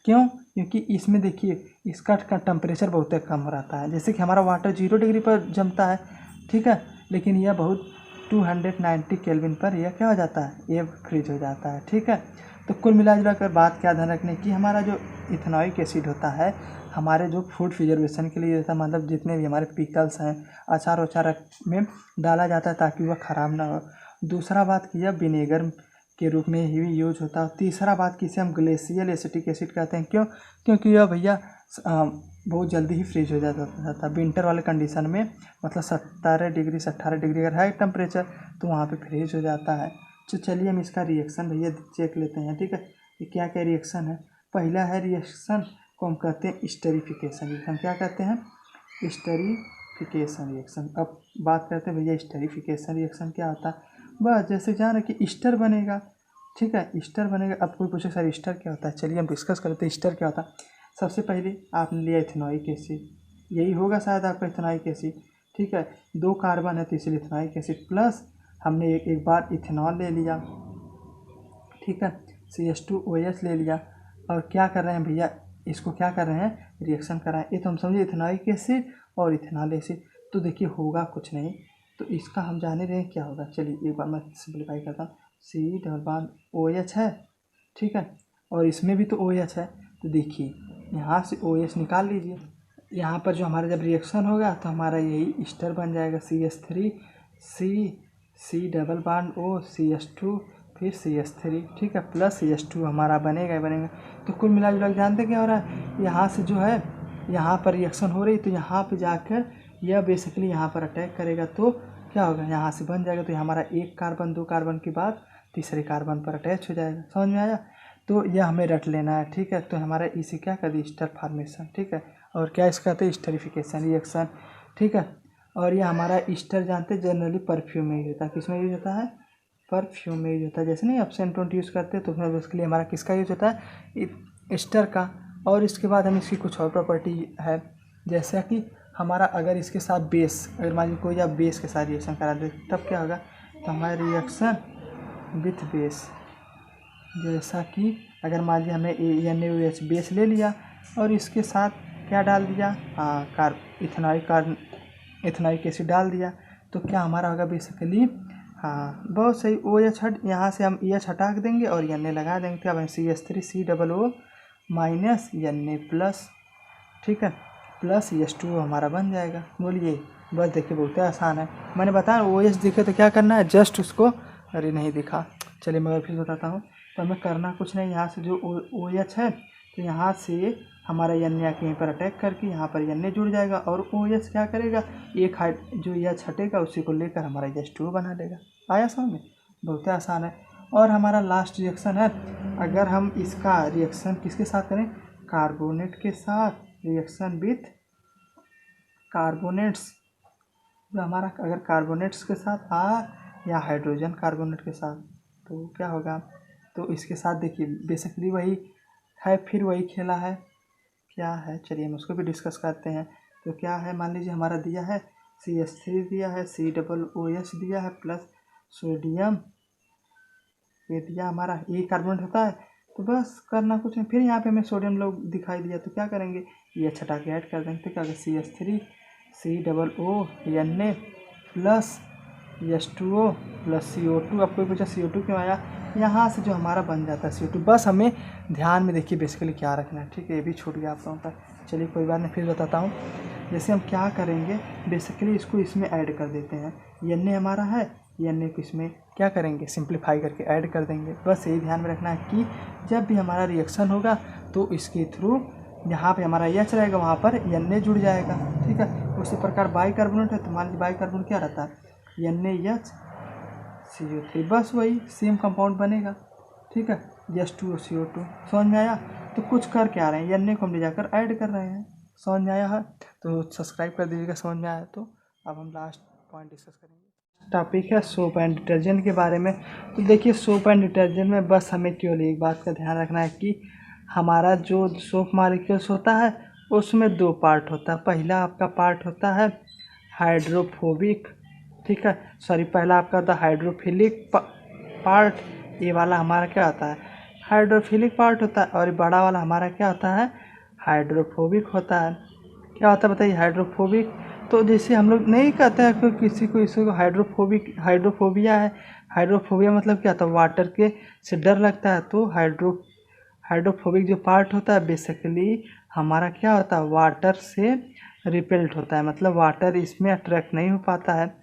क्यों, क्योंकि इसमें देखिए इसका टेम्परेचर बहुत कम रहता है। जैसे कि हमारा वाटर 0 डिग्री पर जमता है। ठीक है, लेकिन यह बहुत 290 केल्विन पर यह क्या हो जाता है, ये फ्रीज हो जाता है। ठीक है, तो कुल मिला जुला कर बात क्या ध्यान रखने की, हमारा जो इथेनॉइक एसिड होता है हमारे जो फूड प्रिजर्वेशन के लिए होता है, मतलब जितने भी हमारे पिकल्स हैं, अचार वचार में डाला जाता है ताकि वह ख़राब ना हो। दूसरा बात कि यह विनेगर के रूप में ही यूज होता है। तीसरा बात कि इसे हम ग्लेशियल एसिटिक एसिड कहते हैं। क्यों, क्योंकि यह भैया बहुत जल्दी ही फ्रीज हो जाता था विंटर वाले कंडीशन में, मतलब 17 डिग्री से 18 डिग्री अगर है टेम्परेचर तो वहाँ पे फ्रीज हो जाता है। तो चलिए हम इसका रिएक्शन भैया चेक लेते हैं। ठीक है, ये क्या क्या रिएक्शन है। पहला है रिएक्शन को हम कहते हैं स्टेरिफिकेशन। हम क्या कहते हैं, स्टेरिफिकेशन रिएक्शन। अब बात करते हैं भैया स्टेरिफिकेशन रिएक्शन क्या होता है। बस जैसे जान रहे कि ईस्टर बनेगा। ठीक है, ईस्टर बनेगा। अब कोई पूछे सर ईस्टर क्या होता है, चलिए हम डिस्कस करते हैं ईस्टर क्या होता है। सबसे पहले आपने लिया इथेनॉइक एसिड, यही होगा शायद आपका इथेनॉइक एसिड। ठीक है, 2 कार्बन है तो इसलिए इथेनॉइक एसिड, प्लस हमने एक बार इथेनॉल ले लिया। ठीक है, CH2OH ले लिया। और क्या कर रहे हैं भैया, इसको क्या कर रहे हैं, रिएक्शन कर रहे हैं। ये तो हम समझे इथेनॉइक एसिड और इथेनॉल एसिड। तो देखिए होगा कुछ नहीं, तो इसका हम जाने रहे हैं क्या होगा। चलिए एक बार मैं सिंप्लीफाई करता हूँ। C=OH है। ठीक है, और इसमें भी तो OH है, तो देखिए यहाँ से OH निकाल लीजिए। यहाँ पर जो हमारा जब रिएक्शन होगा तो हमारा यही ईस्टर बन जाएगा, CH3 C COO फिर CH3। ठीक है, प्लस CH2 हमारा बनेगा ही बनेगा। तो कुल मिला जुला जानते क्या हो रहा है, यहाँ से जो है यहाँ पर रिएक्शन हो रही, तो यहाँ पे जाकर यह बेसिकली यहाँ पर अटैक करेगा, तो क्या होगा, यहाँ से बन जाएगा। तो हमारा 1 कार्बन 2 कार्बन के बाद तीसरे कार्बन पर अटैच हो जाएगा। समझ में आया, तो यह हमें रट लेना है। ठीक है, तो हमारा इसी क्या कर दी, ईस्टर फॉर्मेशन। ठीक है, और क्या इसका कहते हैं, स्टेरिफिकेशन रिएक्शन। ठीक है, और ये हमारा ईस्टर जानते जनरली परफ्यूम में यूज होता है। किस में यूज होता है, परफ्यूम में यूज होता है। जैसे नहीं आप सेंट यूज़ करते हैं तो उसमें उसके लिए हमारा किसका यूज होता है, ईस्टर का। और इसके बाद हम इसकी कुछ और प्रॉपर्टी है, जैसा कि हमारा अगर इसके साथ बेस, अगर मान लीजिए कोई आप बेस के साथ रिएक्शन करा दे तब क्या होगा, तो हमारा रिएक्शन विथ बेस, जैसा कि अगर मान लीजिए हमने NaOH बेस ले लिया और इसके साथ क्या डाल दिया, इथेनॉइक एसिड डाल दिया, तो क्या हमारा होगा बेसिकली, बहुत सही, OH हट, यहाँ से हम EH हटा देंगे और Na लगा देंगे। क्या बने, CH3COO माइनस Na प्लस। ठीक है, प्लस H2O हमारा बन जाएगा। बोलिए, बस देखिए बहुत आसान है। मैंने बताया OH दिखे तो क्या करना है, जस्ट उसको, अरे नहीं दिखा, चलिए मैं फिर बताता हूँ। तो हमें करना कुछ नहीं, यहाँ से जो OH है तो यहाँ से हमारा Na के यहीं पर अटैक करके यहाँ पर Na जुड़ जाएगा, और OH क्या करेगा, एक जो H हटेगा उसी को लेकर हमारा H2O बना देगा। आया समझ में, बहुत आसान है। और हमारा लास्ट रिएक्शन है, अगर हम इसका रिएक्शन किसके साथ करें, कार्बोनेट के साथ, रिएक्शन विथ कार्बोनेट्स। जो हमारा अगर कार्बोनेट्स के साथ या हाइड्रोजन कार्बोनेट के साथ, तो क्या होगा, तो इसके साथ देखिए बेसिकली वही है, फिर वही खेला है, क्या है, चलिए हम उसको भी डिस्कस करते हैं। तो क्या है, मान लीजिए हमारा दिया है CH3 दिया है, COOH दिया है, प्लस सोडियम, ये दिया हमारा, ये कार्बोनेट होता है। तो बस करना कुछ नहीं, फिर यहाँ पे हमें सोडियम लोग दिखाई दिया तो क्या करेंगे, ये छटा के ऐड कर देंगे। तो क्या होगा, CH3 COO Na plus H2O plus CO2। अब कोई पूछा CO2 क्यों आया, यहाँ से जो हमारा बन जाता है CO2। बस हमें ध्यान में देखिए बेसिकली क्या रखना है। ठीक है, ये भी छूट गया आप लोगों का, चलिए कोई बात नहीं, फिर बताता हूँ। जैसे हम क्या करेंगे, बेसिकली इसको इसमें ऐड कर देते हैं, Na हमारा है, Na को इसमें क्या करेंगे, सिंप्लीफाई करके ऐड कर देंगे। बस यही ध्यान में रखना है कि जब भी हमारा रिएक्शन होगा तो इसके थ्रू यहाँ पे हमारा एच रहेगा, वहाँ पर Na जुड़ जाएगा, ठीक है। उसी प्रकार बाइकार्बोनेट है तो मान लीजिए बाइकार्बोनेट क्या रहता है, NaHCO3, बस वही सेम कंपाउंड बनेगा, ठीक है। H2CO2 समझ में आया। तो कुछ कर क्या रहे हैं, Na को हम ले जाकर ऐड कर रहे हैं, समझ में आया है। तो सब्सक्राइब कर दीजिएगा समझ में आया तो। अब हम लास्ट पॉइंट डिस्कस करेंगे, टॉपिक है सोप एंड डिटर्जेंट के बारे में। तो देखिए सोप एंड डिटर्जेंट में बस हमें केवल एक बात का ध्यान रखना है कि हमारा जो सोप मॉलिक्यूल्स होता है उसमें दो पार्ट होता है। पहला आपका पार्ट होता है हाइड्रोफोबिक, ठीक है, सॉरी पहला आपका होता है हाइड्रोफिलिक पार्ट, ये वाला हमारा क्या होता है, हाइड्रोफिलिक पार्ट होता है, और बड़ा वाला हमारा क्या होता है, हाइड्रोफोबिक होता है। क्या होता है बताइए, हाइड्रोफोबिक। तो जैसे हम लोग नहीं कहते हैं कि किसी को हाइड्रोफोबिया है। हाइड्रोफोबिया मतलब क्या होता है, वाटर के से डर लगता है। तो हाइड्रोफोबिक जो पार्ट होता है बेसिकली हमारा क्या होता है, वाटर से रिपेल्ट होता है, मतलब वाटर इसमें अट्रैक्ट नहीं हो पाता है।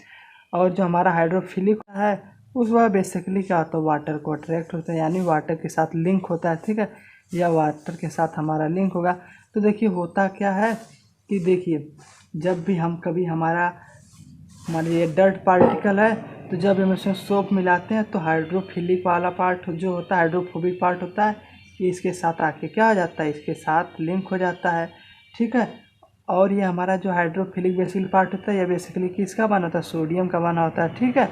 और जो हमारा हाइड्रोफिलिक है उस वह बेसिकली क्या होता है, वाटर को अट्रैक्ट होता है, यानी वाटर के साथ लिंक होता है, ठीक है, या वाटर के साथ हमारा लिंक होगा। तो देखिए होता क्या है कि देखिए जब भी हम कभी हमारा मान लीजिए डर्ट पार्टिकल है तो जब हम इसमें सोप मिलाते हैं तो हाइड्रोफिलिक वाला पार्ट जो होता है, हाइड्रोफोबिक पार्ट होता है, ये इसके साथ आके क्या हो जाता है, इसके साथ लिंक हो जाता है, ठीक है। और ये हमारा जो हाइड्रोफिलिक बेसिकली पार्ट होता है ये बेसिकली किसका बना होता है, सोडियम का बना होता है, ठीक है।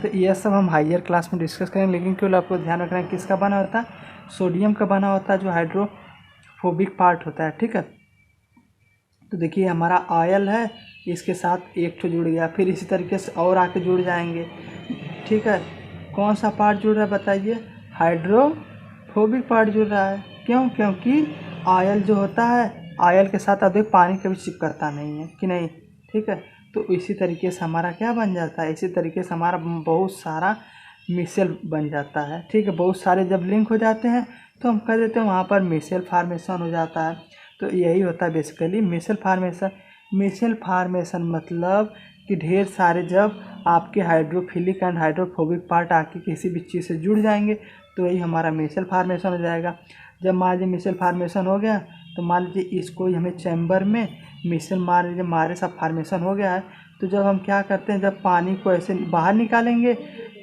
तो ये सब हम हायर क्लास में डिस्कस करेंगे, लेकिन केवल आपको ध्यान रखना है किसका बना होता है, सोडियम का बना होता है जो हाइड्रोफोबिक पार्ट होता है, ठीक है। तो देखिए हमारा ऑयल है, इसके साथ एक तो जुड़ गया, फिर इसी तरीके से और आके जुड़ जाएंगे, ठीक है। कौन सा पार्ट जुड़ रहा है बताइए, हाइड्रोफोबिक पार्ट जुड़ रहा है। क्यों, क्योंकि ऑयल जो होता है, ऑयल के साथ अधिक पानी कभी चिपकता नहीं है कि नहीं, ठीक है। तो इसी तरीके से हमारा क्या बन जाता है, इसी तरीके से हमारा बहुत सारा मिसेल बन जाता है, ठीक है। बहुत सारे जब लिंक हो जाते हैं तो हम कह देते हैं वहाँ पर मिसेल फार्मेशन हो जाता है। तो यही होता है basically micelle formation. Micelle formation मतलब कि ढेर सारे जब आपके हाइड्रोफिलिक एंड हाइड्रोफोबिक पार्ट आके किसी भी चीज़ से जुड़ जाएंगे तो यही हमारा मिसेल फार्मेशन हो जाएगा। जब मान लीजिए मिसेल फार्मेशन हो गया तो मान लीजिए इसको हमें चैम्बर में मिसेल मार लीजिए मारे सब फार्मेशन हो गया है। तो जब हम क्या करते हैं, जब पानी को ऐसे बाहर निकालेंगे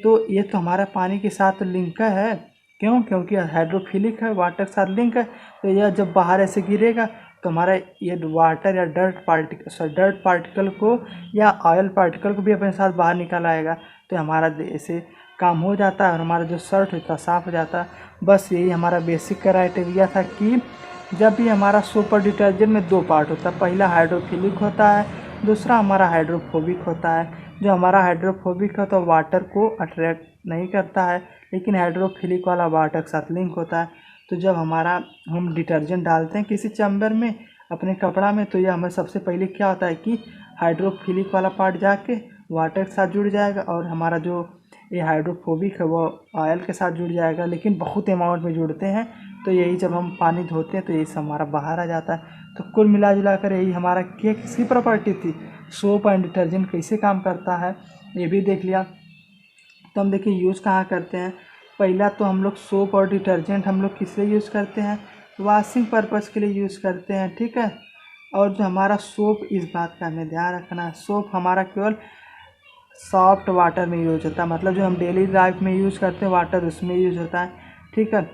तो ये तो हमारा पानी के साथ लिंक है, क्यों, क्योंकि हाइड्रोफिलिक है, वाटर के साथ लिंक है। तो यह जब बाहर ऐसे गिरेगा तो हमारा ये वाटर या डर्ट पार्टिकल को या ऑयल पार्टिकल को भी अपने साथ बाहर निकल आएगा। तो हमारा ऐसे काम हो जाता है और हमारा जो शर्ट होता है साफ़ हो जाता है। बस यही हमारा बेसिक क्राइटेरिया था कि जब भी हमारा सुपर डिटर्जेंट में दो पार्ट होता है, पहला हाइड्रोफिलिक होता है, दूसरा हमारा हाइड्रोफोबिक होता है। जो हमारा हाइड्रोफोबिक है तो वाटर को अट्रैक्ट नहीं करता है, लेकिन हाइड्रोफिलिक वाला वाटर के साथ लिंक होता है। तो जब हमारा हम डिटर्जेंट डालते हैं किसी चैम्बर में अपने कपड़ा में, तो यह हमें सबसे पहले क्या होता है कि हाइड्रोफिलिक वाला पार्ट जाके वाटर के साथ जुड़ जाएगा और हमारा जो ये हाइड्रोफोबिक है वो ऑयल के साथ जुड़ जाएगा, लेकिन बहुत अमाउंट में जुड़ते हैं। तो यही जब हम पानी धोते हैं तो यही सब हमारा बाहर आ जाता है। तो कुल मिला जुला कर यही हमारा क्या किसकी प्रॉपर्टी थी, सोप एंड डिटर्जेंट कैसे काम करता है ये भी देख लिया। तो हम देखिए यूज़ कहाँ करते हैं। पहला तो हम लोग सोप और डिटर्जेंट हम लोग किस लिए यूज़ करते हैं, वॉशिंग पर्पज़ के लिए यूज़ करते हैं, ठीक है। और जो हमारा सोप, इस बात का हमें ध्यान रखना है, सोप हमारा केवल सॉफ्ट वाटर में यूज होता है, मतलब जो हम डेली लाइफ में यूज़ करते हैं वाटर उसमें यूज होता है, ठीक है।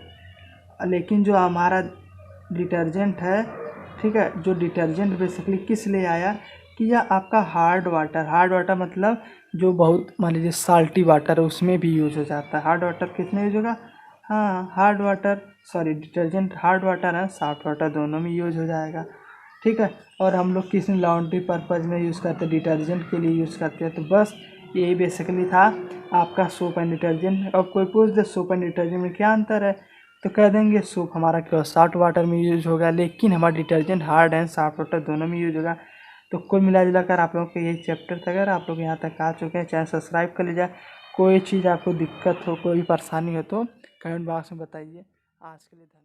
लेकिन जो हमारा डिटर्जेंट है, ठीक है, जो डिटर्जेंट बेसिकली किस लिए आया कि यह आपका हार्ड वाटर मतलब जो बहुत मान लीजिए साल्टी वाटर है उसमें भी यूज हो जाता है। हार्ड वाटर किसमें यूज होगा, हाँ hard water, sorry detergent hard water है, सॉफ्ट वाटर दोनों में यूज हो जाएगा, ठीक है। और हम लोग किस लॉन्ड्री पर्पज़ में यूज़ करते हैं, डिटर्जेंट के लिए यूज़ करते हैं। तो बस यही बेसिकली था आपका सोप एंड डिटर्जेंट। अब कोई पूछ दे सोप एंड डिटर्जेंट में क्या अंतर है, तो कह देंगे सोप हमारा केवल सॉफ्ट वाटर में यूज होगा, लेकिन हमारा detergent hard and soft water दोनों में यूज होगा। तो कुल मिला जुला कर आप लोगों के यही चैप्टर था। अगर आप लोग यहाँ तक आ चुके हैं चैनल सब्सक्राइब कर लीजिए। कोई चीज़ आपको दिक्कत हो, कोई परेशानी हो तो कमेंट बॉक्स में बताइए। आज के लिए धन्यवाद।